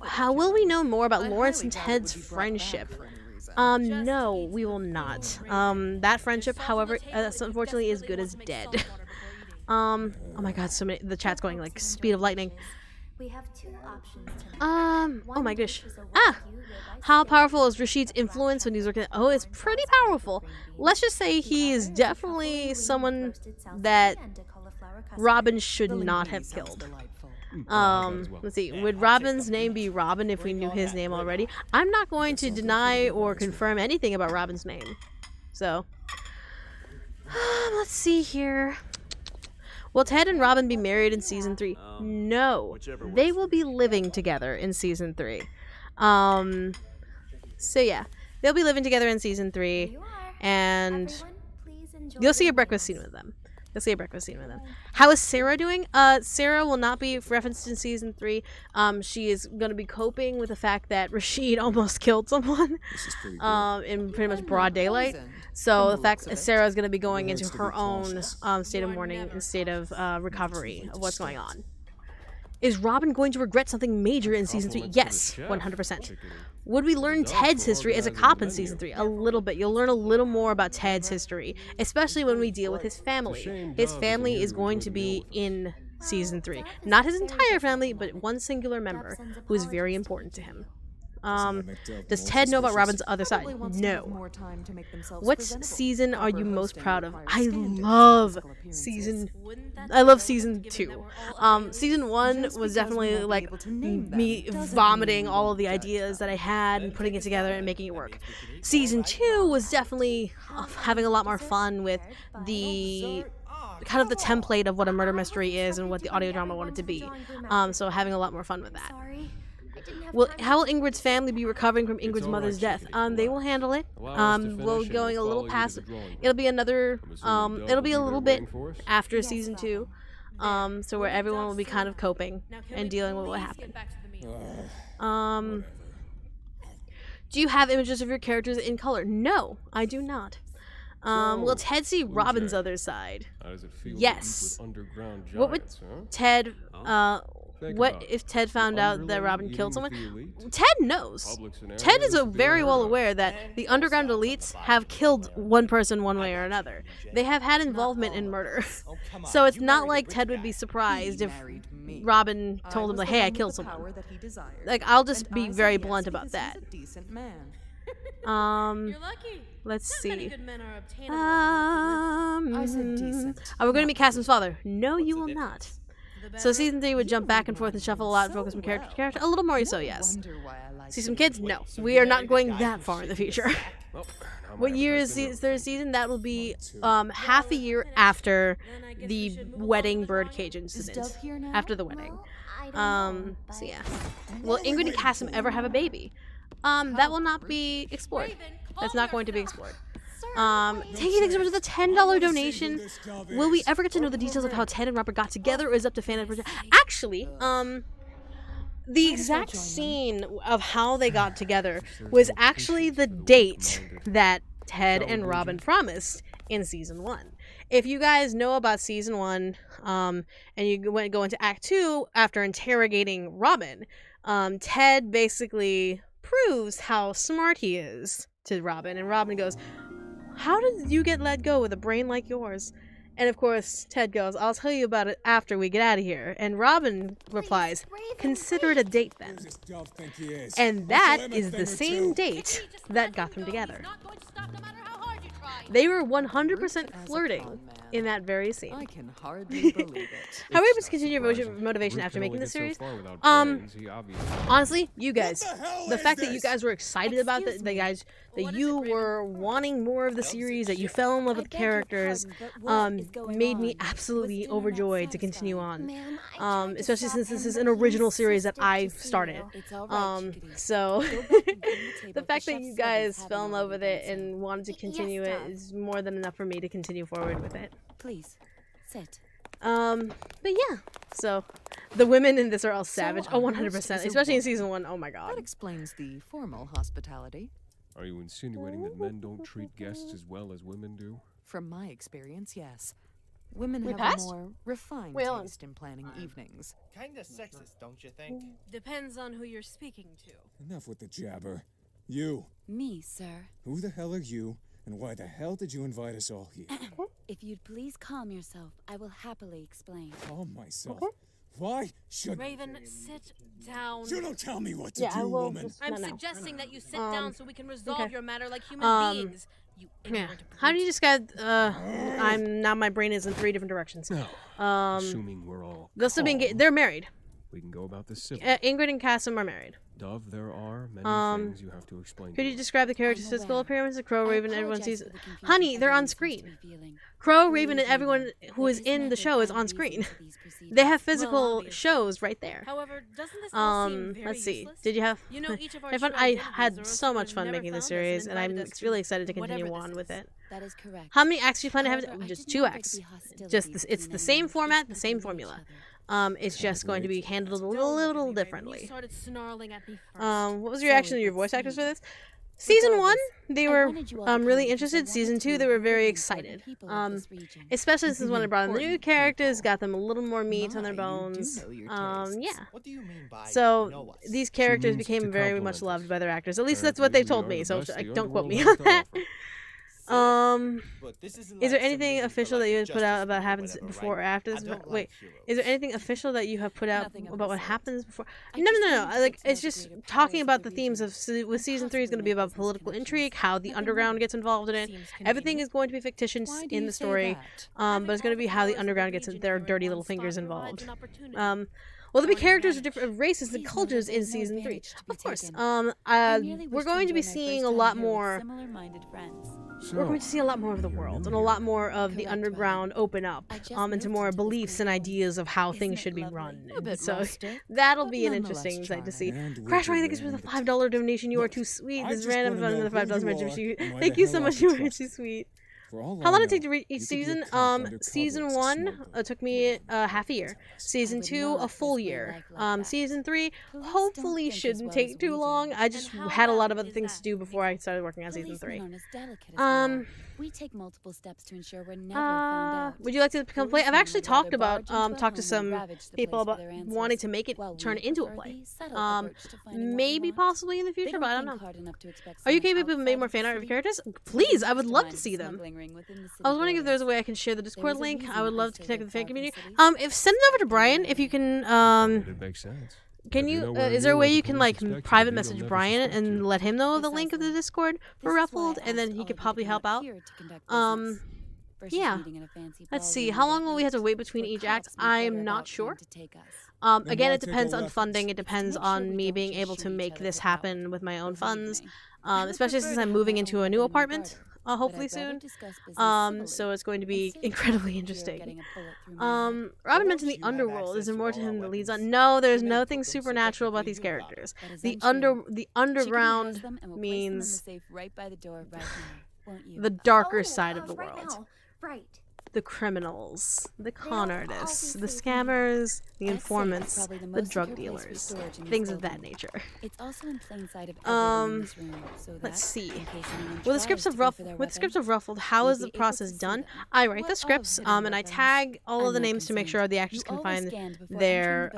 How will we know more about Lawrence and Ted's friendship? No, we will not. That friendship, however, unfortunately is good as dead. Oh my god, so many, the chat's going like speed of lightning. We have 2 options tonight. Oh my gosh. How powerful is Rashid's influence when he's working? Oh, it's pretty powerful. Let's just say he is definitely someone that Robin should not have killed. Let's see. Would Robin's name be Robin if we knew his name already? I'm not going to deny or confirm anything about Robin's name. So, let's see here. Will Ted and Robin be married in season 3? No. They will be living together in season 3. So yeah, they'll be living together in season 3, and you'll see a breakfast scene with them. How is Sarah doing? Sarah will not be referenced in season 3. She is going to be coping with the fact that Rashid almost killed someone in pretty much broad daylight. So the fact that Sarah is going to be going into her own state of mourning and state of recovery of what's going on. Is Robin going to regret something major in season 3? Yes, 100%. Would we learn Ted's history as a cop in season 3? A little bit. You'll learn a little more about Ted's history, especially when we deal with his family. His family is going to be in season 3. Not his entire family, but one singular member who is very important to him. Does Ted know about Robin's other side? No. What season are you most proud of? I love season 2. Season 1 was definitely like me vomiting all of the ideas that I had and putting it together and making it work. Season 2 was definitely having a lot more fun with the kind of the template of what a murder mystery is and what the audio drama wanted to be. So having a lot more fun with that. How will Ingrid's family be recovering from Ingrid's mother's death? They will handle it. We're going a little past. It'll be another. It'll be a little bit after season 2. So where everyone will be kind of coping and dealing with what happened. Do you have images of your characters in color? No, I do not. Will Ted see Robin's other side? Yes. What would Ted? What if Ted found out that Robin killed someone? Ted knows. Ted is very well aware that the underground elites have killed one person one way or another. They have had involvement in murder. So it's not like Ted would be surprised if Robin told him, like, hey, I killed someone. Like, I'll just be very blunt about that. Let's see. Are we going to meet Cassim's father? No, you will not. So season 3 would jump back and forth and shuffle a lot and focus from character to character. A little more so, yes. See some kids? No. We are not going that far in the future. What year is the third season? That will be half a year after the wedding birdcage incident. After the wedding. So yeah. Will Ingrid and Cassim ever have a baby? That will not be explored. That's not going to be explored. Taking things over to the $10 donation. Will we ever get to know the details of how Ted and Robert got together, or is it up to fan project? Actually, the exact scene of how they got together was actually the date that Ted and Robin promised in season 1. If you guys know about season 1, and you go into Act 2 after interrogating Robin, Ted basically proves how smart he is to Robin, and Robin goes, how did you get let go with a brain like yours? And of course, Ted goes, I'll tell you about it after we get out of here. And Robin replies, consider it a date then. And that is the same date that got them together. They were 100% flirting in that very scene. I can hardly believe it. How are we able to continue your motivation after making the series? Honestly, you guys, the fact that you guys were excited about that you were wanting more of the series, that you fell in love with the characters, made me absolutely overjoyed to continue on. Especially since this is an original series that I started. So the fact that you guys fell in love with it and wanted to continue it is more than enough for me to continue forward with it. Please, sit. But yeah, so the women in this are all savage. Oh, 100%, especially in season 1. Oh my god. That explains the formal hospitality. Are you insinuating that men don't treat guests as well as women do? From my experience, yes. Women have a more refined taste in planning evenings. Kinda sexist, don't you think? Depends on who you're speaking to. Enough with the jabber. You. Me, sir. Who the hell are you? And why the hell did you invite us all here? If you'd please calm yourself, I will happily explain. Calm myself? Why should... Raven, sit down. You don't tell me what to do, woman. I'm suggesting that you sit down so we can resolve your matter like human beings. Yeah. How do you describe? My brain is in 3 different directions. No. Assuming we're all. They're still being. They're married. We can go about this civilly. Ingrid and Cassim are married. Dove, there are many things you have to explain. Could you describe the character's physical appearance? The Crow, Raven, everyone sees. Honey, they're on screen. Crow, Raven, and everyone who is in the show is on screen. They have physical shows right there. However, doesn't this all seem very let's see. useless? Did you have? You know, each of our fun? true I identities had are so also much fun never making this found us series, and and I'm invited us to really excited to continue whatever on this with is. it. That is correct. How many acts do you plan to have? However, I Just didn't 2 know there'd acts. be hostility Just this, it's between the them same and format, the people same each formula. other. It's just going to be handled a Don't look at little me, Raven. differently. You started snarling at me first. What was your reaction to your voice actors for this? Season 1, they were really interested. Season 2, they were very excited. Especially since when they brought in the new characters, got them a little more meat on their bones. Yeah. What do you mean by So these characters became very much loved by their actors. At least that's what they told me. So don't quote me on that. Is there anything official that you had put out about happens before or after this? Wait, is there anything official that you have put out about what happens before? No. Like, it's just talking about the themes of with season 3 is going to be about political intrigue, how the underground gets involved in it. Everything is going to be fictitious in the story, but it's going to be how the underground gets their dirty little fingers involved. Will there be characters of different races and cultures in season 3? Of course. We're going to be seeing a lot more. We're going to see a lot more of the world and a lot more of the underground open up into more beliefs and ideas of how things should be run. So that'll be an interesting sight to see. Crash, I think it's with a $5 donation. You are too sweet. This random fun with a $5 donation. Thank you so much. You are too sweet. How long did it take to read each season? Season 1 took me half a year. Season 2 a full year. Season 3 hopefully shouldn't take too long. I just had a lot of other things to do before I started working on season 3. We take multiple steps to ensure we're never found out. Would you like to become a play? I've actually talked to some people about wanting to make it turn into a play. Maybe possibly in the future, but I don't know. Are you capable of making more fan art of your characters? Please, I would love to see them. I was wondering if there's a way I can share the Discord link. I would love to connect with the fan community. If send it over to Brian, if you can. It makes sense. Can you? Is there a way you can like private message Brian and let him know the link of the Discord for Ruffled, and then he could probably help out? Yeah. Let's see. How long will we have to wait between each act? I am not sure. Again, it depends on funding. It depends on me being able to make this happen with my own funds, especially since I'm moving into a new apartment. Hopefully soon. So it's going to be incredibly interesting. Robin mentioned the underworld. Is there more to him that leads on? No, there's nothing supernatural about these characters. The underground means the darker side of the world. Right. The criminals, the con artists, the scammers, the informants, the drug dealers, things of that nature. It's also in plain sight of everyone in this room, so that, let's see. in case anyone With the scripts of Ruffled, how is the process done? I write the scripts, and I tag all of the names to make sure the actors can find their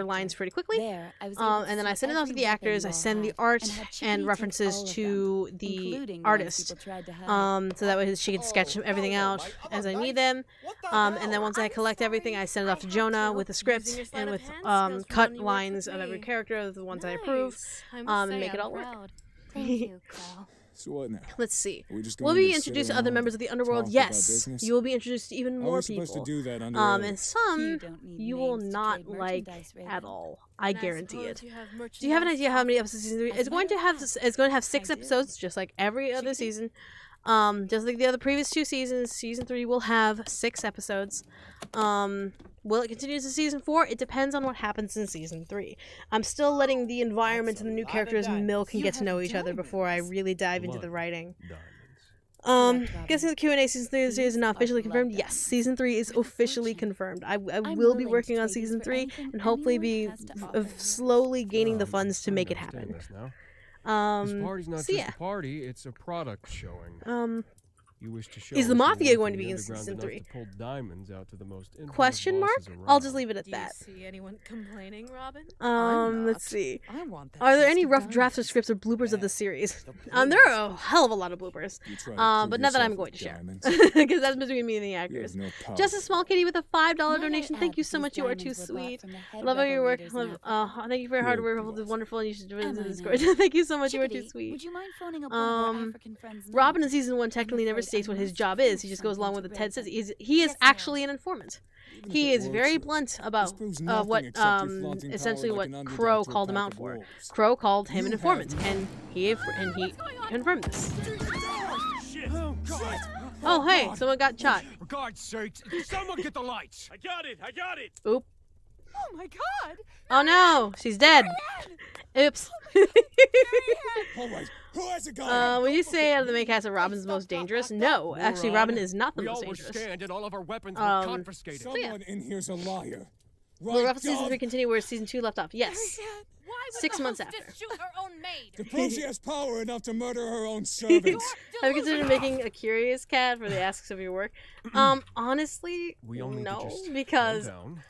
lines pretty quickly. And then I send it off to the actors. I send the art and references to the artist, so that way she can sketch everything out as I need them, and then once I collect everything, I send it off to Jonah with the script and with cut lines of every character, the ones I approve, and make it all work. Thank you, Crow. So what now? Let's see. Will we be introduced to other members of the underworld? Yes. You will be introduced to even more people. To do that under and some you will not like at all. I guarantee it. Do you have an idea how many episodes season 3? It's going to have 6 episodes, just like every other season. Just like the other previous 2 seasons, season 3 will have 6 episodes. Will it continue to season 4? It depends on what happens in season 3. I'm still letting the environment and the new characters milk and get to know each other before I really dive into the writing. Guessing the Q&A season 3 is not officially confirmed? Yes, season 3 is officially confirmed. I will be working on season 3 and hopefully be slowly gaining the funds to make it happen. This party's not so just a party, it's a product showing. You wish to show Is the us you Mafia work going to in be the in underground season enough 3? to pull diamonds out to the most infamous Question mark? bosses I'll just around. leave it at Do that. you see anyone complaining, Robin? Let's see. I want that Are there chest any of rough drafts or diamonds. scripts or bloopers of the series? There are a hell of a lot of bloopers. You try to But prove none that I'm yourself going to with share. diamonds. Because that's between me and the You actors. have no power. Just a small kitty with a $5 Might I donation. Thank add you that so these much. You are too diamonds were bought sweet. from the head Love all your rebel work. leaders in Africa. Thank you for your hard Good work. bluff. It's wonderful. And you should visit Am the I Discord. now? Thank you so much. You are too Chickadee, sweet. would you mind phoning up one of our African friends now? Robin in season 1 technically never afraid states I what his must job prove is. He just goes along with something what to Ted Ray. says. He is Yes, actually an informant. Even He if it is works, very blunt about proves nothing what except you're flaunting essentially power what like an Crow underdog to a called him pack out of for. wolves. Crow called him You an have informant, no- and he confirmed this. Oh, God. Oh hey, someone got shot. For God's sakes, someone get the lights! I got it. I got it. Oop. Oh my God! Oh no, she's dead. Oops. All right, who has a gun? Would you say out of the main cast that Robin's most dangerous? No, actually, Robin is not the We most all were dangerous. scanned and all of our weapons were confiscated. Someone in here's a liar. Will Right, Ruffled season dog? 3 continue where season 2 left off? Yes. Why would 6 the months hostess after. shoot her own maid? To prove she has power enough to murder her own servants. Have you considered making a curious cat for the asks of your work? Honestly, We all need to no, just because calm down.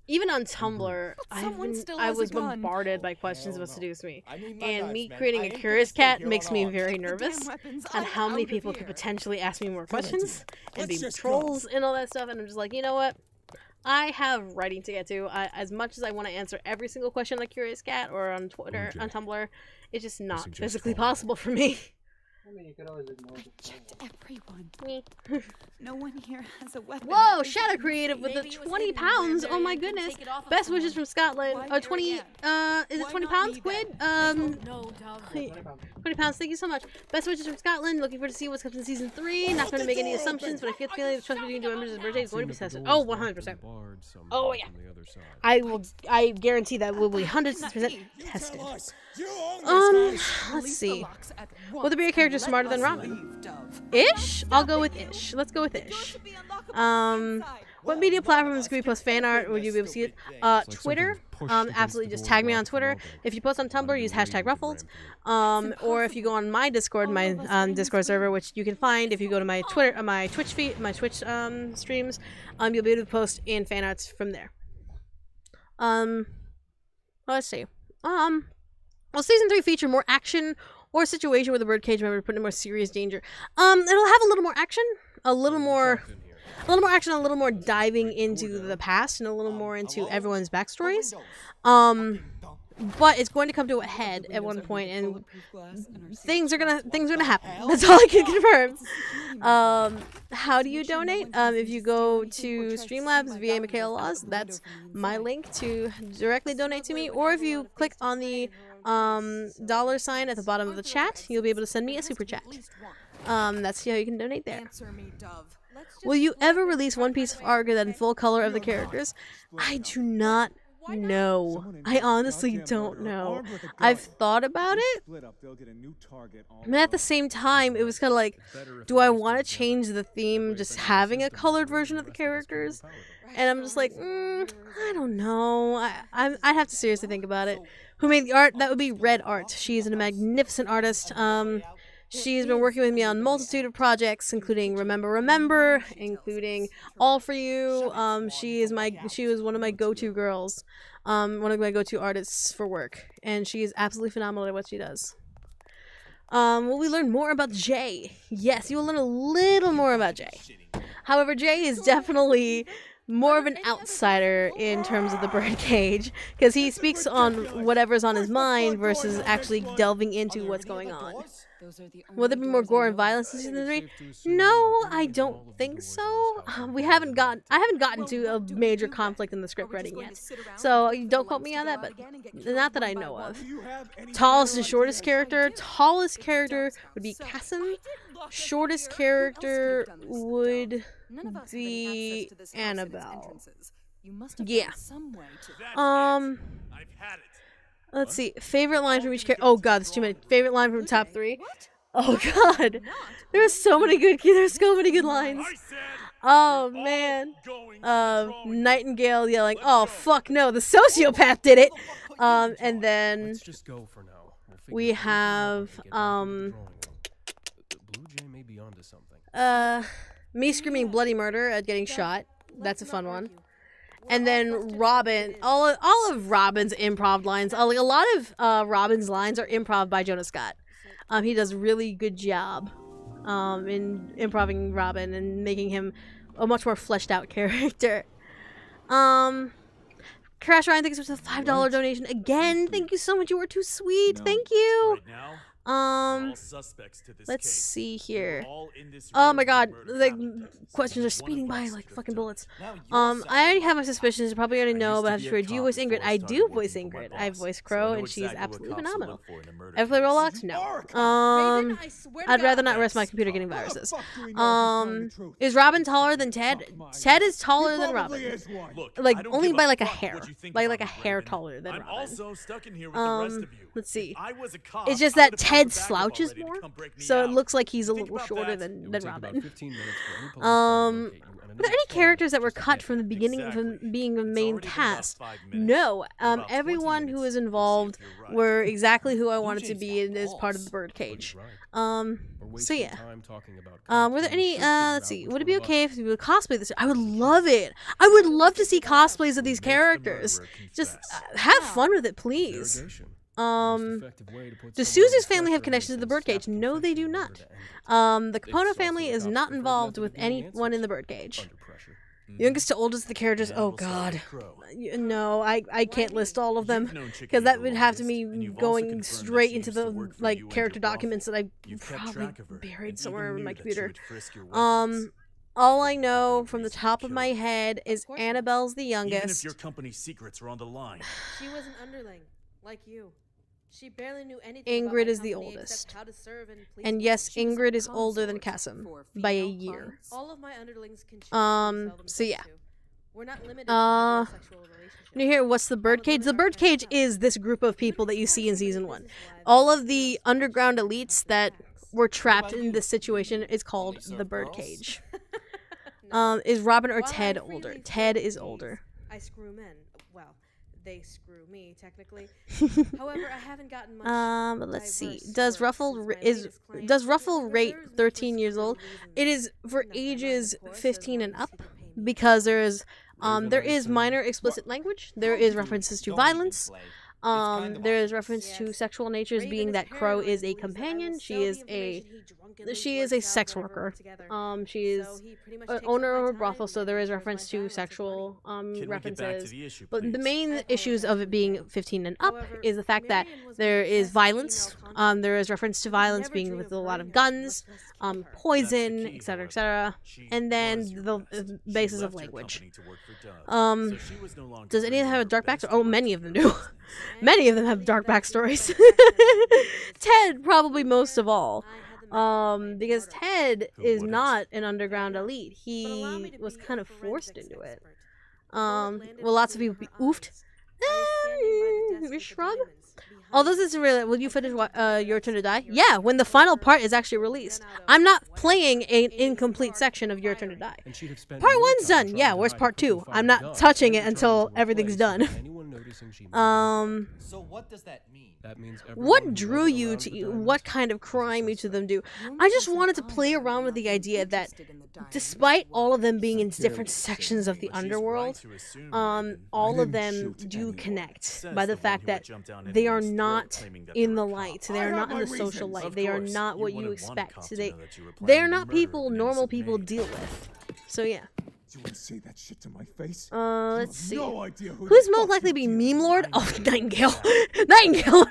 even on Tumblr, someone still I has a was gun. bombarded by questions of what seduce me. I need my And knives, me man. creating I a ain't curious gonna cat stick makes me here on very Damn nervous weapons, at I'm how many out of people could here. potentially ask me more Good idea. questions and Let's be just go. trolls and all that stuff. And I'm just like, you know what? I have writing to get to. As much as I want to answer every single question on a Curious Cat or on Twitter, Okay. on Tumblr, it's just not suggest physically calling. possible for me. Checked everyone. No one here has a weapon. Whoa, Shadow Creative with the Maybe it was 20 hidden pounds. there, Oh my you can goodness. take it off of Best someone. wishes from Scotland. Why Oh, here 20, again? is it Why 20 not pounds? me Quid? then? No, Dove. 20 pounds. Thank you so much. Best wishes from Scotland. Looking forward to see what's coming in season 3. Not trying to make any assumptions, but I feel the feeling the trust between two members of the birthday is going to be tested. Oh, 100%. Oh, yeah. I guarantee that will be 100% tested. Tell us. You own this house. Let's Release see. the locks at Will once there be a character and let smarter than us Robin? leave, Dove. Ish? I'll go with Ish. Let's go with Ish. What media platforms can we post fan art? Would you be able to see it? Twitter. Absolutely. Just tag me on Twitter. If you post on Tumblr, use hashtag Ruffled. Or if you go on my Discord, my Discord server, which you can find if you go to my Twitter, my Twitch feed, my Twitch streams, you'll be able to post in fan arts from there. Let's see. Will season 3 feature more action or a situation where the birdcage member put in more serious danger? It'll have a little more action, a little more action, a little more diving into the past, and a little more into everyone's backstories. But it's going to come to a head at one point, and things are gonna happen. That's all I can confirm. How do you donate? If you go to Streamlabs via Michaela Laws, that's my link to directly donate to me. Or if you click on the $sign at the bottom of the chat, you'll be able to send me a super chat. That's how you can donate there. Answer me, Dove. Will you ever release one piece of art in full color of the characters? I do not know. I honestly don't know. I've thought about it, but at the same time, it was kind of like, do I want to change the theme just having a colored version of the characters? And I'm just like, I don't know. I'd have to seriously think about it. Who made the art? That would be Red Art. She's a magnificent artist. She's been working with me on a multitude of projects, including Remember, including All For You. She was one of my go-to girls, one of my go-to artists for work, and she is absolutely phenomenal at what she does. Will we learn more about Jay? Yes, you will learn a little more about Jay. However, Jay is definitely more of an outsider in terms of the birdcage, because he speaks on whatever's on his mind versus actually delving into what's going on. Will there be more gore and violence in season 3? No, I don't think so. I haven't gotten to a major conflict in the script writing yet, so don't quote me on that. But not that I know of. Tallest and shortest character. Tallest character would be Cassim. Shortest character would be Annabelle. Yeah. Let's see. Favorite line from each character. Oh god, there's too many. Favorite line from top 3. Oh god, there's so many good lines. Oh man. Nightingale yelling, "Oh fuck no, the sociopath did it." And then Let's just go for now. we have Blue Jay may be onto something. me screaming bloody murder at getting shot. That's a fun one. And then Robin, all of Robin's improv lines, like a lot of Robin's lines are improv by Jonah Scott. He does a really good job in improving Robin and making him a much more fleshed out character. Crash Ryan, thank you so much for the $5 donation again. Thank you so much. You were too sweet. Thank you. Let's see here. Oh my god, the questions are speeding by like fucking bullets. I already have my suspicions. You probably already know, but I have to swear. Do you voice Ingrid? I do voice Ingrid. I voice Crow, and she's absolutely phenomenal. Ever play Roblox? No. I'd rather not risk my computer getting viruses. Is Robin taller than Ted? Ted is taller than Robin. Like only by like a hair. Like a hair taller than Robin. Let's see. It's just that Ted slouches more, so it looks like he's a little shorter than Robin. Are there any characters that were cut from the beginning from being a main cast? No. Everyone who was involved were exactly who I wanted to be as part of the birdcage. So yeah. Were there any, let's see, would it be okay if we would cosplay this? I would love it. I would love to see cosplays of these characters. Just have fun with it, please. Does Susie's family have connections to the birdcage? No, they do not. The Capono family is not involved with anyone in the birdcage. Youngest to oldest of the characters. Oh god. No, I can't list all of them because that would have to be going straight into the like character documents that I probably buried somewhere in my computer. All I know from the top of my head is Annabelle's the youngest. Even if your company's secrets are on the line. She was an underling, like you. She barely knew anything Ingrid is the oldest. And yes, Ingrid is older than Kasim by a year. All of my underlings can so yeah. We're not limited to sexual relationships. You hear what's the birdcage? The birdcage is this group of people that you see in season 1. All of the underground elites that were trapped in this situation is called the birdcage. Is Robin or Ted older? Ted is older. I screw men. Well, they screw me technically. However, I haven't gotten much. But let's see. Does Ruffled rate 13 years old? It is for ages 15 and up because there is minor explicit language. There is references to violence. There is reference to sexual natures, being that Crow is a companion. She is a sex worker. She is an owner of a brothel, so there is reference to sexual references. But the main issues of it being 15 and up is the fact that there is violence. There is reference to violence being with a lot of guns, poison, etc., etc. And then the basis of language. Does any of them have a dark backstory? Oh, many of them do. Many of them have dark backstories. Ted probably most of all. Because Ted is not an underground elite. He was kind of forced into it. Well, lots of people be oofed. Shrug. Although this isn't really, will you finish Your Turn to Die? Yeah, when the final part is actually released. I'm not playing an incomplete section of Your Turn to Die. Part 1's done. Yeah, where's part 2? I'm not touching it until everything's done. So what does that mean? What drew you to what kind of crime each of them do? I just wanted to play around with the idea that despite all of them being in different sections of the underworld, all of them do connect by the fact that they are not in the light. They are not in the social light. They are not what you expect. They are not people normal people deal with. So yeah. You wouldn't say that shit to my face. Let's see. Who's most likely to be Meme Lord? Oh, Nightingale. Nightingale,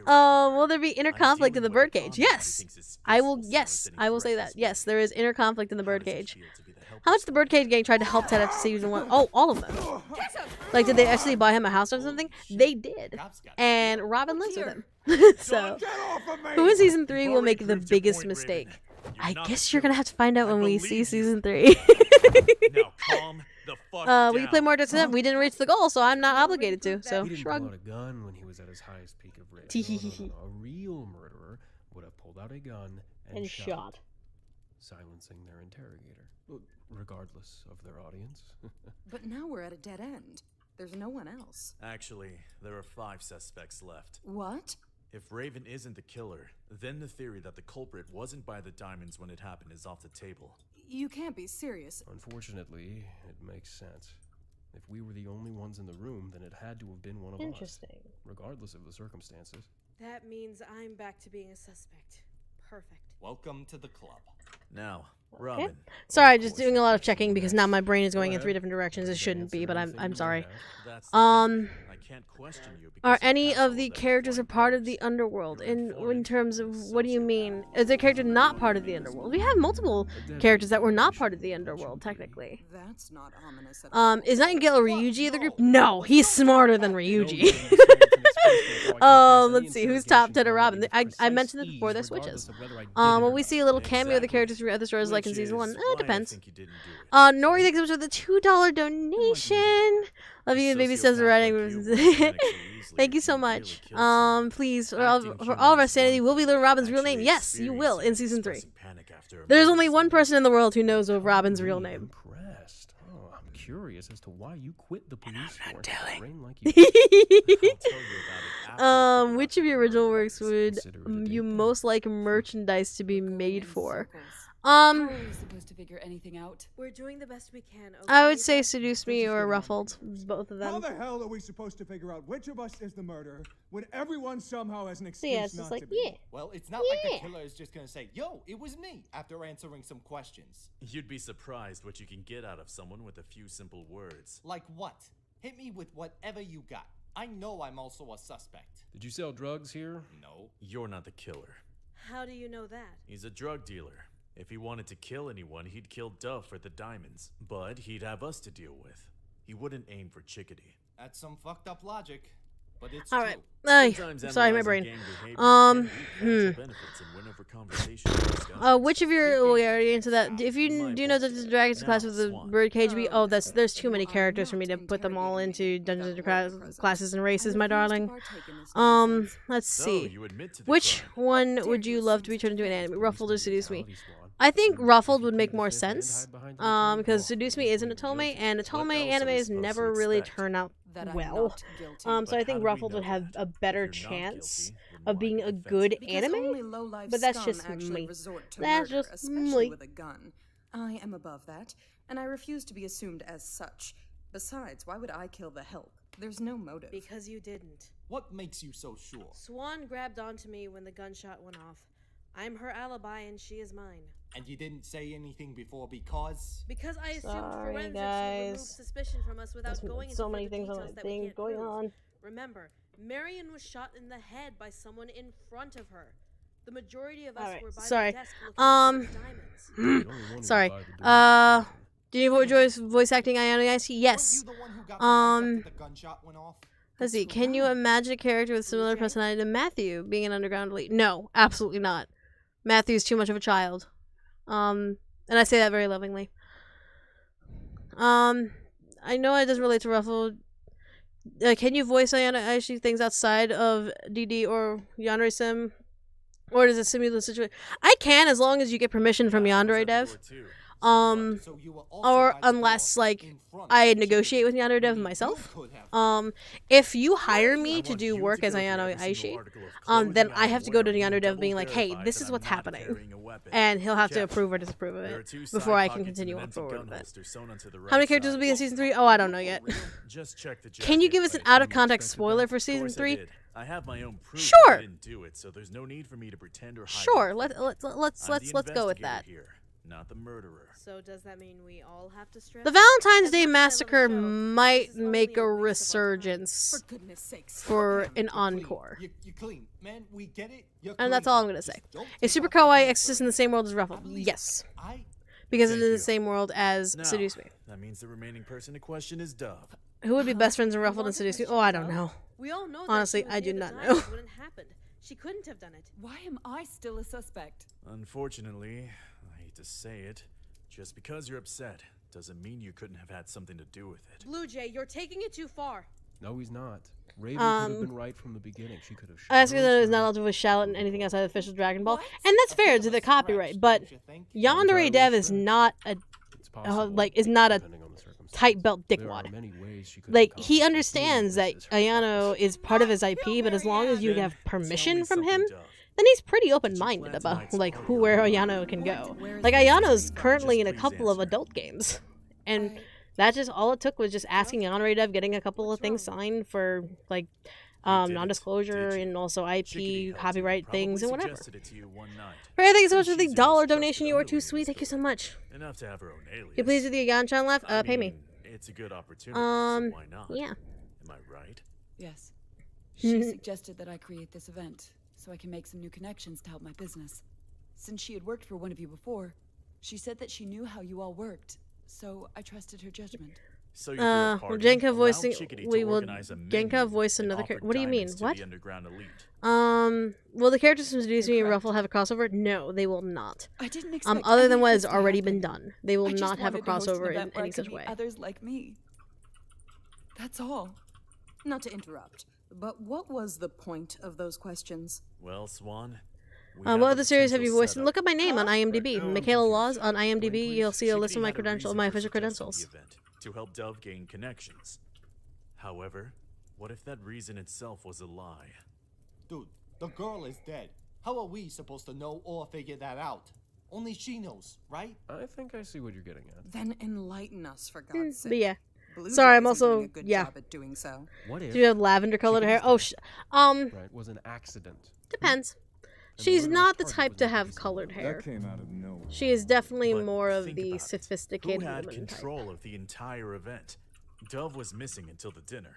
100%. Will there be inner conflict in the birdcage? Yes. I will say that. Yes, there is inner conflict in the birdcage. How much the birdcage gang tried to help Ted after season 1? Oh, all of them. Like, did they actually buy him a house or something? They did. And Robin lives with him. So, who in season 3 will make the biggest mistake? I guess you're gonna have to find out when we see season 3. Now calm the fuck we play more Destiny. We didn't reach the goal, so I'm not obligated to. So he didn't shrug. pull out a gun when he was at his highest peak of rage. No. A real murderer would have pulled out a gun and shot, silencing their interrogator, regardless of their audience. But now we're at a dead end. There's no one else. Actually, there are 5 suspects left. What? If Raven isn't the killer, then the theory that the culprit wasn't by the diamonds when it happened is off the table. You can't be serious. Unfortunately, it makes sense. If we were the only ones in the room, then it had to have been one of us. Interesting. Regardless of the circumstances. That means I'm back to being a suspect. Perfect. Welcome to the club. Now, Robin. Okay. Sorry, just doing a lot of checking because now my brain is going in 3 different directions. It shouldn't be, but I'm sorry. I can't question you Are any of the characters a part of the underworld? In terms of, what do you mean? Is there a character not part of the underworld? We have multiple characters that were not part of the underworld, technically. That's not ominous at all. Is Nightingale Ryuji of the group? No, he's smarter than Ryuji. Let's see, who's top 10 of Robin? I mentioned this before, they're switches. Well, we see a little cameo of the characters from other stories like in season 1. It depends. Nori thanks so much for the $2 donation. Love you, baby says the writing. Thank you so much. Please, for all of our sanity, will we learn Robin's real name? Yes, you will in season 3. There's only one person in the world who knows of Robin's real name. Oh, I'm curious as to why you quit the police force. Which of your original works would you most like merchandise to be made for? How are we supposed to figure anything out? We're doing the best we can. Okay? I would say Seduce Me or Ruffled. Both of them. How the hell are we supposed to figure out which of us is the murderer when everyone somehow has an excuse yeah, it's not just like, to be? yeah. Well, it's not like the killer is just gonna say, "Yo, it was me," after answering some questions. You'd be surprised what you can get out of someone with a few simple words. Like what? Hit me with whatever you got. I know I'm also a suspect. Did you sell drugs here? No, you're not the killer. How do you know that? He's a drug dealer. If he wanted to kill anyone, he'd kill Duff for the diamonds. But he'd have us to deal with. He wouldn't aim for Chickadee. That's some fucked up logic, but it's all right. true. Sorry, my brain. Which of your we already into that? If you do know that the Dragons class with the bird KGB, oh, there's too many characters for me to put them all into Dungeons and classes and races, my darling. Let's see. Which one would you love to be turned into an anime? Ruffled or Seduce Me? I think Ruffled would make more sense, because Seduce Me isn't Otome, and Otome animes never really turn out well. So I think Ruffled would have a better chance of being a good anime, but that's just me. That's just me. With a gun. I am above that, and I refuse to be assumed as such. Besides, why would I kill the help? There's no motive. Because you didn't. What makes you so sure? Swan grabbed onto me when the gunshot went off. I'm her alibi and she is mine. And you didn't say anything before because? Because I assumed forensics would remove suspicion from us without going into so many the things details that we can't going prove. on. Remember, Marion was shot in the head by someone in front of her. The majority of us were by the desk looking for those diamonds. Sorry. Do you enjoy voice acting Ayano Ice? Yes. Let's see. Can you imagine a character with similar personality to Matthew being an underground elite? No, absolutely not. Matthew's too much of a child. And I say that very lovingly. I know it doesn't relate to Ruffled. Can you voice Ayano Aishi things outside of DD or Yandere Sim? Or does it simulate the situation? I can, as long as you get permission from Yandere Dev. Or unless, like, I negotiate with Yandere Dev myself. If you hire me to do work as Ayano Aishi, then I have to go to Yandere Dev being like, hey, this is what's happening. And he'll have to approve or disapprove of it before I can continue on forward with it. How many characters will be in Season 3? Oh, I don't know yet. Can you give us an out-of-context spoiler for Season 3? I have my own proof sure. I didn't do it, so there's no need for me to pretend or hide. Sure, let's go with that. Here, not the murderer. So does that mean we all have to stress? The Valentine's Day Massacre might make a resurgence for an encore. You're clean. Man, we get it. And that's all I'm gonna say. Is Super Kawaii exists in the same world as Ruffled? Yes. Because it is in the same world as Seduce Me. That means the remaining person to question is Dove. Who would be best friends in Ruffled and Seduce Me? Oh, I don't know. We all know honestly, I do not know. When it happened. She couldn't have done it. Why am I still a suspect? Unfortunately, I hate to say it, just because you're upset doesn't mean you couldn't have had something to do with it. Blue Jay, you're taking it too far. No, he's not. Raven could have been right from the beginning. She could have. I asked that it's not allowed to voice Shallot in anything outside the official Dragon Ball, and that's fair to the copyright. But Yandere Dev is not a tight belt There are dickwad. many ways she could Like, accomplish he this. understands that This is her Ayano preference. is part of his IP, but as long as you Then have tell permission me from him, something, Dove. then he's pretty Did you open-minded plan about, tonight's like, party where on Ayano can go. Where's Like, the Ayano's party? currently Just in a please couple of answer. adult games. And that's just all it took was just asking Honorary Dev, getting a couple of What's things wrong? signed for, like, did it, non-disclosure did you? and also Chickadee IP, helped you, copyright probably things, and whatever. suggested it to you one night. Alright, thank you so much for the She's your dollar most donation. You are trusted too sweet. Thank you so much. Enough to have her own alias. You pleased with the Yan-chan laugh? I Pay me. mean, it's a good opportunity, so why not? Yeah. Am I right? Yes. She suggested that I create this event so I can make some new connections to help my business. Since she had worked for one of you before, she said that she knew how you all worked, so I trusted her judgment. So you threw a party, Genka allowed voicing. Chickadee to We will organize a menu, Genka voice and another offered character. What do you mean? diamonds to What? the underground elite. Will the characters from Seduce Me and Correct. Ruffle have a crossover? No, they will not. I didn't expect Other than any what of has this to already happen. been done. They will I just not have a wanted to host an crossover in event where I any could such meet way. others like me. That's all. Not to interrupt, but what was the point of those questions? Well, Swan. we What have a other series have you potential voiced? And setup. look at my name on IMDb. Right now, I'm Michaela confused. Laws on Explain, IMDb. please. You'll see a list of Chickadee my had a credentials, reason my for official suggesting credentials. the event, to help Dove gain connections. However, what if that reason itself was a lie? Dude, the girl is dead. How are we supposed to know or figure that out? Only she knows, right? I think I see what you're getting at. Then enlighten us, for God's sake. But yeah. Blue Sorry, Jay I'm isn't also- doing a good yeah. job at doing so. What if Do you have lavender colored hair? Oh, right was an accident? depends. And She's the not the murderer's type target to was an have easy colored one. hair. That came out of nowhere. She is definitely But more of think the about it. sophisticated Who had woman type. control of the entire event? Dove was missing until the dinner.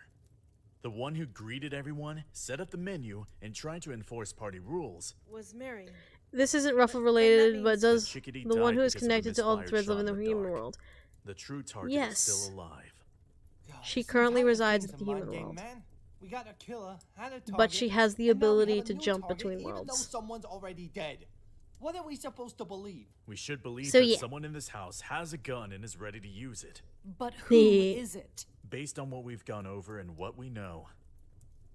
The one who greeted everyone, set up the menu, and tried to enforce party rules. Was Mary. This isn't Ruffle related, but means- does Chickadee the one died who is because of a connected to all the misfired threads shot living in in the the human dark. world. The true target Yes. is still alive. God, She this currently entire resides thing's in the a mind human game, world. man. We got a killer and a target, But she has the and now we ability have a to new jump target, between even though worlds. someone's already dead. What are we supposed to believe? We should believe So, that yeah. someone in this house has a gun and is ready to use it. But who The- is it? Based on what we've gone over and what we know,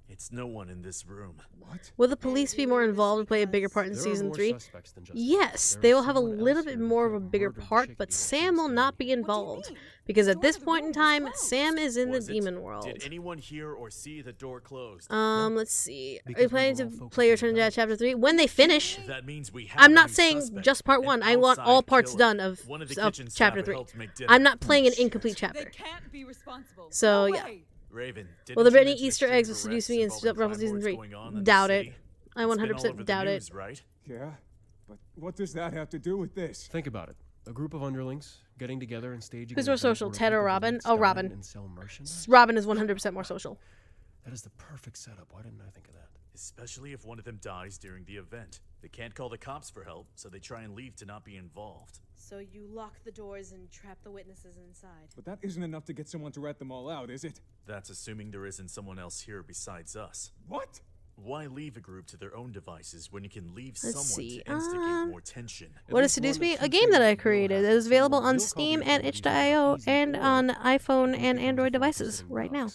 it's no one in this room. What? Will the police be more involved and play a bigger part in There are season more 3? suspects than just Yes, There they is will have a someone little else bit here who more of could a have bigger murdered part, Chickadee but while she Sam was will not be standing. involved. mean? Because The at this door to the point in room was time, closed. Sam is in the Was it? demon world. Did anyone hear or see the door closed? Let's see. Are Because you we planning were to all focused play on Return to the Jedi Chapter 3? When they finish. That means we have I'm a not new saying suspect, just part an 1. I want outside all parts killer. done of One of the Chapter kitchen staff who 3. helped make dinner. I'm not playing an Shit. incomplete chapter. They can't be responsible. So, No yeah. way. Raven, Will there be any didn't you mention a Easter string eggs of with Seduce arrests Me and involving Ruffle crime Season lords 3? going on in the Doubt it. city? I It's been all 100% over the doubt it. news, right? Yeah? But what does that have to do with this? Think about it. A group of underlings getting together and staging. Who's an more event social, where a Ted or group of Robin? elites Oh, dine Robin. and sell merchandise? Robin is 100% more social. That is the perfect setup. Why didn't I think of that? Especially if one of them dies during the event. They can't call the cops for help, so they try and leave to not be involved. So you lock the doors and trap the witnesses inside. But that isn't enough to get someone to rat them all out, is it? That's assuming there isn't someone else here besides us. What? Why leave a group to their own devices when you can leave Let's someone see, to instigate more tension? What is Seduce Me? A game that I created that is available on Steam and itch.io and on iPhone and Android devices right now.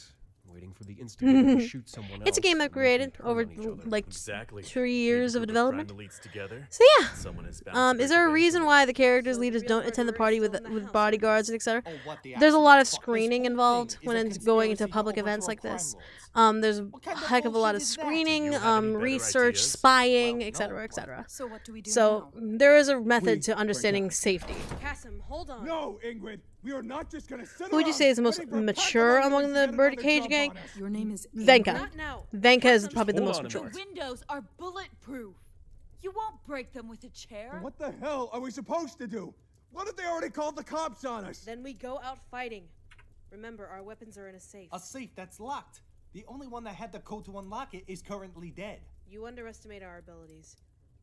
Waiting for the instigator to shoot someone It's a game else I've and they created can over turn on each other. like Exactly. 3 years of Leave a group development. crime elites together, So yeah. someone is bound to Is there a break reason eventually. why the characters So the leaders real don't attend the murderer party is with still in the with house, bodyguards and etc.? Oh, what the There's a lot of actual fuck? This screening whole involved thing is when a it's going into conspiracy public to events overthrow like this. crime lords. There's a What kind of heck of a lot bullshit of is that? screening, Do you have any better research, ideas? spying, Well, etc., no, etc. So what do we do So now? there is a method Please, to break understanding out. safety. Cassim, hold on. No, Ingrid! We are not just gonna sit Who would you around say is the most waiting for mature Pac-Man among to the get Birdcage another gang? jump on us. Your name is Venka. Not now. Venka is Cassim, probably the hold most on a mature. The windows are bulletproof. You won't break them with a chair. What the hell are we supposed to do? What if they already called the cops on us? Then we go out fighting. Remember, our weapons are in a safe. A safe that's locked. The only one that had the code to unlock it is currently dead. You underestimate our abilities.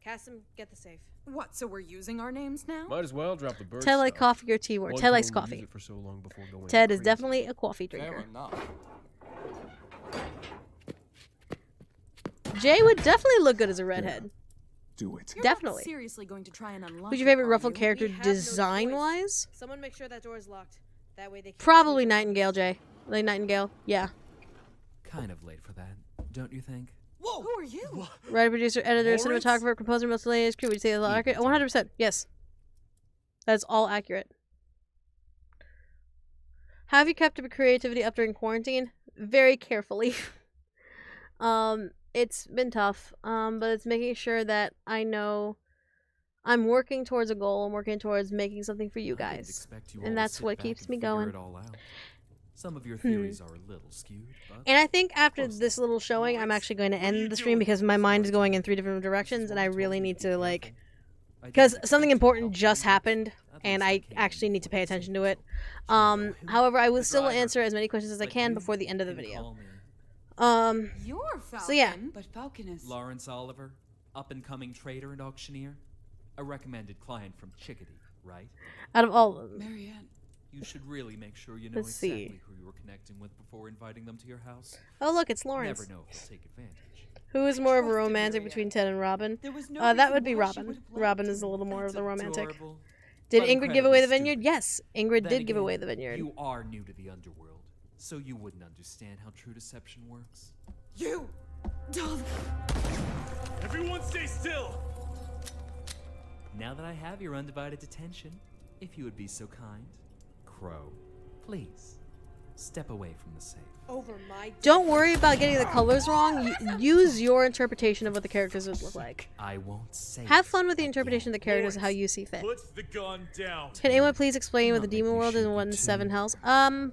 Cassim, get the safe. What, so we're using our names now? Might as well drop the bird Ted like stuff. coffee or tea word. One Ted can likes only use coffee. it for so long before going Ted is crazy. definitely a coffee Fair drinker. enough. Jay would definitely look good as a redhead. Do it. You're Definitely. not seriously going to try and unlock Who's your it, favorite are Ruffled you? character We have no design-wise? Someone make sure that door is locked. That way they can't Probably sneak up on Nightingale, us. Jay. Like Nightingale. Yeah. Kind of late for that, don't you think? Whoa! Who are you? Writer, producer, editor, Lawrence? cinematographer, composer, miscellaneous crew. Would you say that's all accurate? 100%. Yes. That's all accurate. Have you kept up creativity up during quarantine? Very carefully. It's been tough, but it's making sure that I know I'm working towards a goal. I'm working towards making something for you guys, and that's what keeps me going. Some of your theories are a little skewed, but and I think after this little showing, I'm actually going to end the stream because my mind is going in 3 different directions, and I really need to, like, because something important just happened, and I actually need to pay attention to it. However, I will still answer as many questions as I can before the end of the video. You're Falcon. So yeah. But Falcon is... Lawrence Oliver, up-and-coming trader and auctioneer. A recommended client from Chickadee, right? Out of all of them. Marianne. You should really make sure you know Let's exactly see. who you were connecting with before inviting them to your house. Oh, look, it's Lawrence. Never know if they'll take advantage. Who is more of a romantic between Ted and Robin? That would be Robin. Robin is a little more of the romantic. Adorable, Did but Ingrid give away the incredibly vineyard? Yes, Ingrid Then did give again, away the vineyard. You are new to the underworld, so you wouldn't understand how true deception works. You! Dove! Everyone stay still! Now that I have your undivided attention, if you would be so kind, Crow, please, step away from the safe. Over my Don't worry about getting the colors wrong. Use your interpretation of what the characters would look like. I won't say. Have fun with the interpretation of the characters and how you see fit. Put the gun down. Can anyone please explain what the demon world is and what the 7 hells?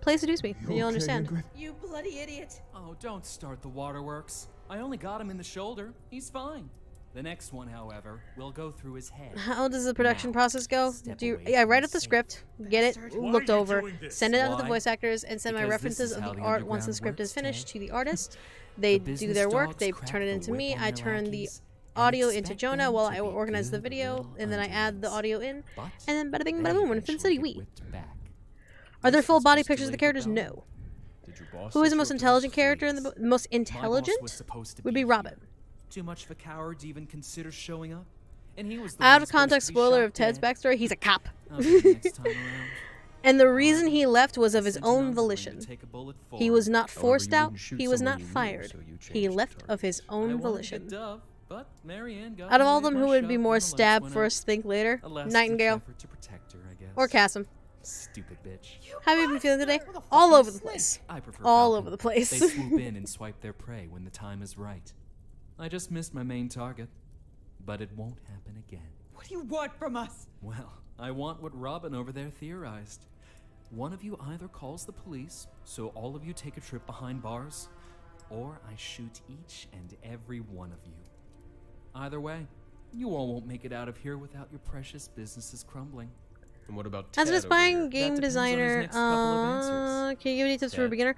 Please seduce me. You'll understand. You bloody idiot. Oh, don't start the waterworks. I only got him in the shoulder. He's fine. The next one, however, will go through his head. How does the production process go? step Do you, away yeah, from write the up the safe. script, get it Why looked are you over, doing this? send it out to the Why? voice actors, and send my Because references this is of how the the art once the underground script is works, finished Ted. to the artist. They The do business their work, dogs they crack turn it the into whip me, on I their turn the lackeys and audio into expect Jonah them while to I be organize the good video, little and then I add the underlings. audio in, But and then bada bing they bada boom, and eventually Infinity get Wee. whipped back. Are there This full was body just pictures of the delayed characters? rebellion. No. Did your boss Who is set the you most up to intelligent this? character in the Please. book? Most My boss intelligent was supposed to would be here. Robin. Too much of a coward to even consider showing up. And he was the Out one of supposed context to be spoiler shot of Ted's dead. backstory, he's a cop. I'll see you next time around. And the reason he left was of his Sent an own underling to volition. take a bullet for He him. was not However, forced you out, didn't shoot he was someone not you knew, fired. so you He changed left of his I own wanted to volition. get Dove, but Marianne got Out of in all the way them, of who my would be shot more when the lights stab went first, think later? out. A last-ditch Nightingale effort to protect her, I guess. or Cassim? Stupid bitch. How have you been feeling today? All over the place. I prefer All Falcon. over the place. They swoop in and swipe their prey when the time is right. I just missed my main target, but it won't happen again. What do you want from us? Well, I want what Robin over there theorized. One of you either calls the police, so all of you take a trip behind bars, or I shoot each and every one of you. Either way, you all won't make it out of here without your precious businesses crumbling. And what about As an Ted over aspiring here? game That depends on his designer, next couple of answers. can you give any tips for a Ted? beginner?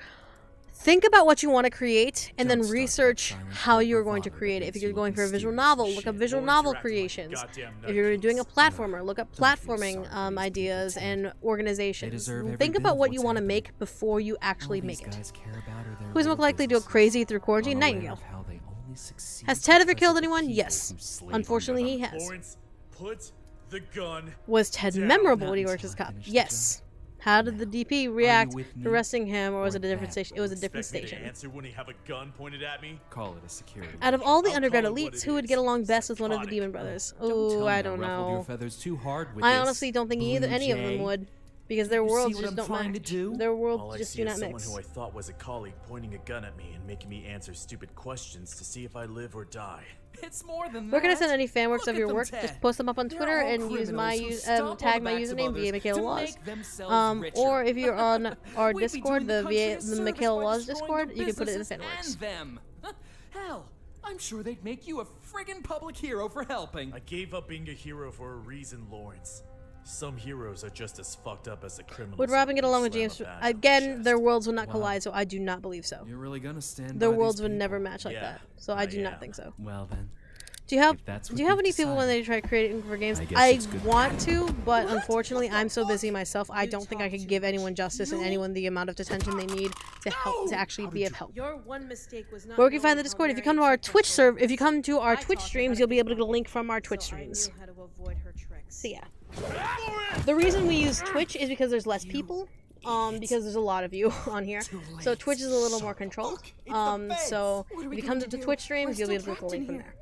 Think about what you want to create and then Don't start that research silent how you're bravado going to that create it. If makes you're you going look for a visual mysterious novel, as look up shit. visual Lawrence, novel you're acting like creations. goddamn If you're doing a nutcase. platformer, look up Don't feel platforming sorry for these people, ideas Ted. and They organizations. deserve every Think bit about of what what's you want to happening. make before you actually All make these it. guys care about are their Who's more little likely to go businesses, crazy through quarantine? unaware Nightingale. of how they only succeed Has Ted ever because killed of the anyone? people Yes. who slave Unfortunately, under he them. has. Lawrence, put the gun Was Ted down. memorable Not when he worked until as a I cop? finish the Yes. How did the DP react with to me arresting him, or was or it a different that? station? It was a different Expect me to station. answer when you have a gun pointed at me? Call it a security. Out of all the I'll undergrad call it what elites, it who would is. get along best with one of the Psychotic. Demon Brothers? Don't tell Oh, me I don't ruffled your know. feathers too hard with I this, honestly don't think either Blue any of them Jay. would, because their You see worlds what just I'm don't trying to match. do? Their All worlds I just see do is not someone mix. who I thought was a colleague pointing a gun at me and making me answer stupid questions to see if I live or die. It's more than Where can I that. send any fan works Look of at your them, work? Ted. Just post them up on They're Twitter all and use my criminals who stomp on tag the my backs of username others via Michaela to Laws. make themselves richer. Or if you're on our We'd be Discord, doing the country a the service Michaela by Laws destroying Discord, their you can put it in the businesses fan works. and them. Hell, I'm sure they'd make you a friggin' public hero for helping. I gave up being a hero for a reason, Lawrence. Some heroes are just as fucked up as the criminals. Would Robin get along with Slam a James? badge on the Again, their chest. worlds would not Wow. collide, so I do not believe so. You're really gonna stand Their by these worlds would people? never match like Yeah, that, so I I do not am. think so. Well then, Do you have if that's Do what you have you've any people when decided, they try creating for games? I guess I it's good. want to, but unfortunately, I'm so busy myself. I don't think I could give anyone justice and anyone the amount of attention they need to help to actually be of help. Your one mistake was not. Where can you find knowing the how Discord? If you Marianne come to our tricked Twitch us server, over. if you come to our I Twitch taught her streams, how you'll to be able to get a pick link from our Twitch so streams. I knew how to avoid her tricks. So yeah, the reason we use Twitch is because there's less people. Because there's a lot of you on here, so Twitch is a little more controlled. So What are if we you come going to the do? Twitch streams, We're you'll be able still to get the link trapped from in there.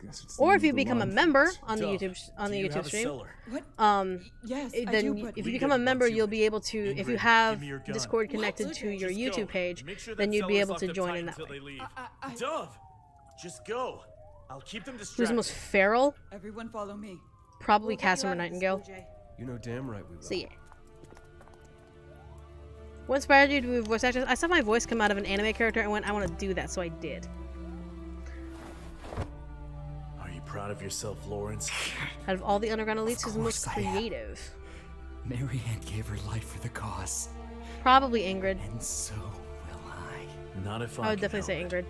Guess it's Or if you the become a line member folks. on the Dove, YouTube stream, What? Yes, I then do, but if you We become a get member, once you- you'll be able to, if you Ingrid, have give me your gun. Discord connected to your Just YouTube go. page, Make sure then that you'd be cellar's able to locked up join tight in that until way. they leave. I- Dove, just go. I'll keep them Who's the distracted. most feral? Everyone follow me. Probably We'll get you Casimir out of this, Nightingale. Blue Jay. You know damn right we will. So yeah. What inspired you to be voice actress? I saw my voice come out of an anime character and went, I want to do that, so I did. Are you proud of yourself, Lawrence? Out of all the underground elites, who's the most course I am. creative? Marianne gave her life for the cause. Probably Ingrid. And so will I. Not if I would definitely say Ingrid.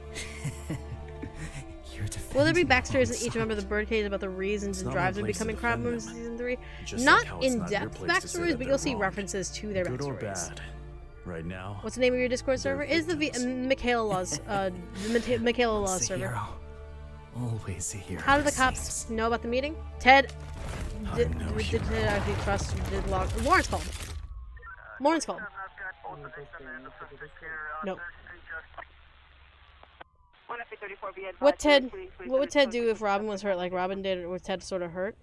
You're Will there be defending backstories the in each wrong member of the Birdcage about the reasons It's and not my drives of place to becoming defend crab members in them. season 3? Just Not like how it's not your in-depth place to say backstories, that but you'll they're see wrong. references to their Good or backstories. bad. Right now. What's the name of your Discord server? They're Is the victims. Michaela Laws, Michaela Laws Once a server. hero, always a hero. How did the it cops seems. know about the meeting? Ted did I'm no Ted hero. actually trust did log Lawrence called. Lawrence called. No. What would Ted do if Robin was hurt like Robin did, or was Ted sort of hurt?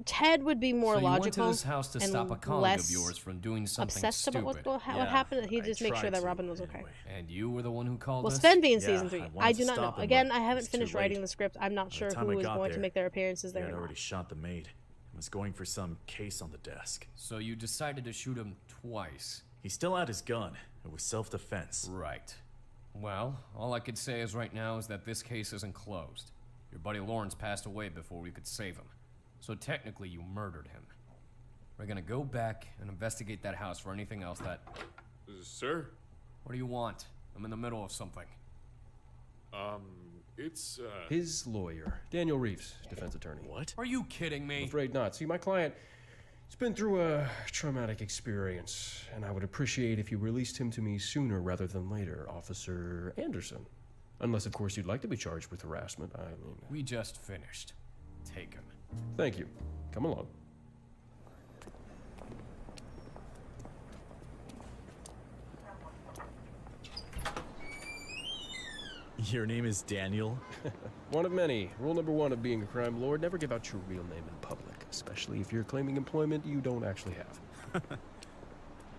Ted would be more So you went to logical this house to and stop a colleague less of yours from doing something obsessed stupid. about what Yeah, happened. He'd I just make sure tried that to, Robin was okay. anyway. And you were the one who called Will us? Sven be in Yeah, season 3? I I wanted do to not know. stop him, Again, but I it haven't was too finished late. writing the script. I'm not By sure the time who I is got going to there, make their appearances He there. had or not. already shot the maid. He was going for some case on the desk. So you decided to shoot him twice. He still had his gun. It was self-defense. Right. Well, all I could say is right now is that this case isn't closed. Your buddy Lawrence passed away before we could save him. So technically you murdered him. We're gonna go back and investigate that house for anything else that... Sir? What do you want? I'm in the middle of something. It's, His lawyer, Daniel Reeves, defense attorney. What? Are you kidding me? I'm afraid not. See, my client has been through a traumatic experience, and I would appreciate if you released him to me sooner rather than later, Officer Anderson. Unless, of course, you'd like to be charged with harassment. I mean... We just finished. Take him. Thank you. Come along. Your name is Daniel? One of many. Rule number 1 of being a crime lord, never give out your real name in public, especially if you're claiming employment you don't actually have.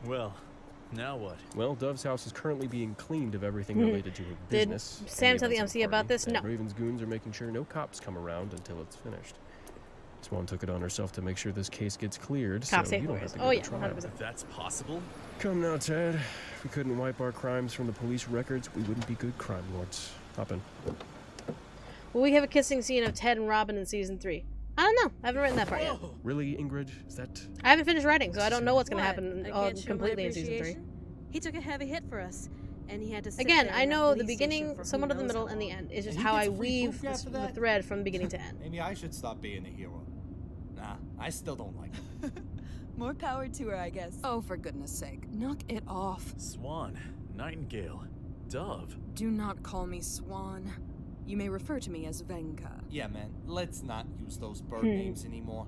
Well, now what? Well, Dove's house is currently being cleaned of everything related to her Did business. Sam any tell the events MC of about party, this? and No. Raven's goons are making sure no cops come around until it's finished. Swan took it on herself to make sure this case gets cleared, Cops so hate you don't lawyers. have to go Oh to yeah, trial. 100%. That's possible? Come now, Ted. If we couldn't wipe our crimes from the police records, we wouldn't be good crime lords. Hop in. Will we have a kissing scene of Ted and Robin in season 3? I don't know. I haven't written that part yet. Really, Ingrid? Is that... I haven't finished writing, so I don't know what's going to What? happen I can't show my completely in season 3. appreciation? He took a heavy hit for us, and he had to sit Again, there I in a know the police station beginning, for somewhat who of the knows middle, how and the long. end. It's just And he how gets I a free weave goof after the that? thread from beginning to end. Maybe I should stop being a hero. Nah, I still don't like it. More power to her, I guess. Oh, for goodness sake. Knock it off. Swan, Nightingale, Dove. Do not call me Swan. You may refer to me as Venka. Yeah, man, let's not use those bird names anymore.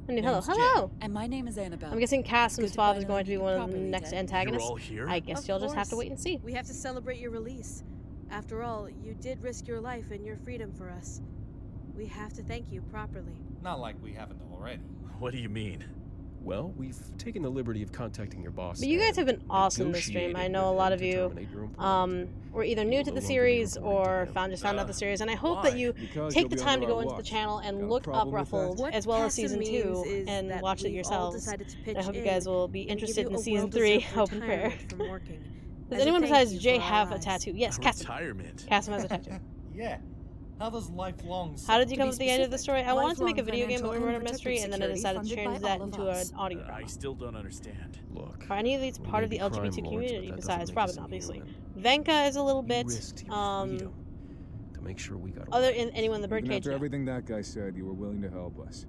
Hello, Name's Jay. hello! And my name is Annabelle. I'm guessing Casim's Good to father's finally going to be meet you one of the properly, next Ted. antagonists. You're all here? I guess Of you'll just have to course. wait and see. We have to celebrate your release. After all, you did risk your life and your freedom for us. We have to thank you properly. Not like we haven't already. What do you mean? Well, we've taken the liberty of contacting your boss. But you guys have and been awesome this stream. I negotiating know a with lot him of to you terminate your employment. were either new to the series or found out the series, and I hope that you Because take you'll the be time to under go our into the watch. channel and Got a look up problem with that? Ruffled What as well as Cassim season means 2 is and that watch it we all yourselves. decided to And pitch I hope you in guys will be and interested give in you a season 3. well-deserved Hope and prayer. retirement from working. Does As a anyone thank besides you Jay for our have a lives. tattoo? Yes, A Cassim. retirement. Cassim has a tattoo. Yeah. How does lifelong How did you To come be to the end of the specific, story? I wanted to make a lifelong video game financial of a and murder protective mystery, and then I security decided to funded change by that all of into us. an audio I drama. still don't understand. Look. Are any of these we part may of the be crime LGBT lords, but community that besides doesn't make us Robin, obviously? inhuman. Venka is a little You bit, risked your freedom to make sure we got other away. than anyone in the Even birdcage. after No. everything that guy said, you were willing to help us.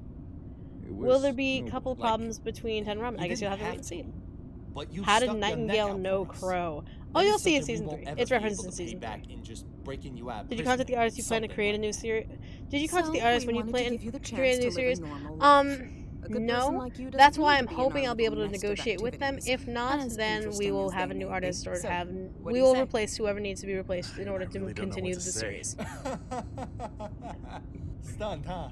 It Will was there be a noble. couple like, problems between Ted and Robin? I you guess you'll didn't have to wait and have see. to, But you How did stuck your neck Nightingale out know for us. Crow? Oh, That you'll is see it something we season won't 3. ever It's be referenced able in to pay season 3. back in just breaking you out of Did you prison contact the artist you plan to something create a like new that. series? Did you contact the So, artist we when you wanted to plan give you the to create a chance new to live a series? normal life. A good person No, like you doesn't that's need why to I'm be an hoping I'll be able to armed nest of negotiate with them. activities. If not, As then we interesting will as have they a new may artist be. or So, have what do we you will say? replace whoever needs to be replaced in order to really don't know continue what to the say. series. Stunned, huh?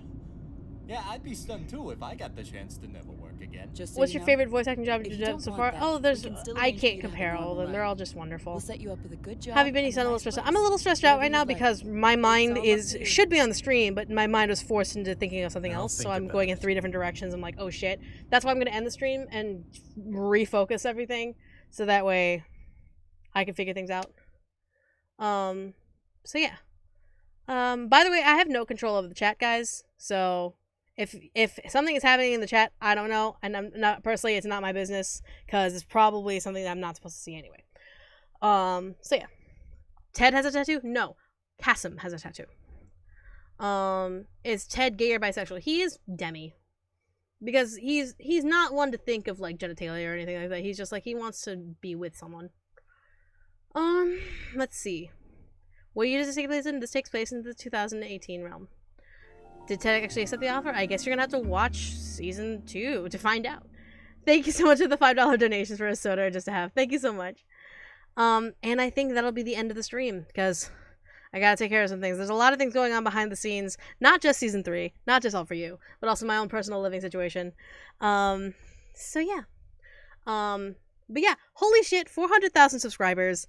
Yeah, I'd be stunned too if I got the chance to never work again. Just so What's you your know, favorite voice acting job if you've you done don't so want far? that, Oh, we there's can still I arrange for can't you to have a compare all of normal them. They're life. all just wonderful. We'll set you up with a good job. Have you been and sound a little nice stressed out? place. I'm a little stressed out Whatever right now you'd like. because my It's mind all up is to you. should be on the stream, but my mind was forced into thinking of something I'll else. So think I'm about going in it. 3 different directions. I'm like, oh shit. That's why I'm gonna end the stream and refocus everything, so that way I can figure things out. So yeah. By the way, I have no control over the chat, guys. So if something is happening in the chat, I don't know, and I'm not personally, it's not my business because it's probably something that I'm not supposed to see anyway. So yeah. Ted has a tattoo? No. Kasim has a tattoo. Is Ted gay or bisexual? He is demi. Because he's not one to think of like genitalia or anything like that. He's just like he wants to be with someone. Let's see. What year does this take place in? This takes place in the 2018 realm. Did Ted actually accept the offer? I guess you're gonna have to watch season 2 to find out. Thank you so much for the $5 donations for a soda just to have. Thank you so much. And I think that'll be the end of the stream because I gotta take care of some things. There's a lot of things going on behind the scenes, not just season 3, not just all for you, but also my own personal living situation. So yeah. But yeah, holy shit, 400,000 subscribers.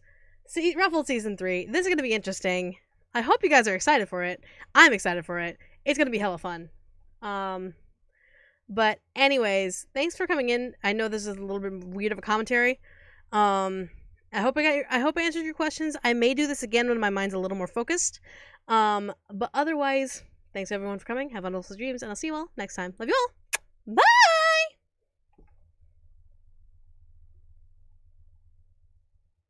See, Ruffled season 3. This is gonna be interesting. I hope you guys are excited for it. I'm excited for it. It's gonna be hella fun. But anyways, thanks for coming in. I know this is a little bit weird of a commentary. I hope I answered your questions. I may do this again when my mind's a little more focused. But otherwise, thanks everyone for coming. Have wonderful dreams, and I'll see you all next time. Love you all. Bye!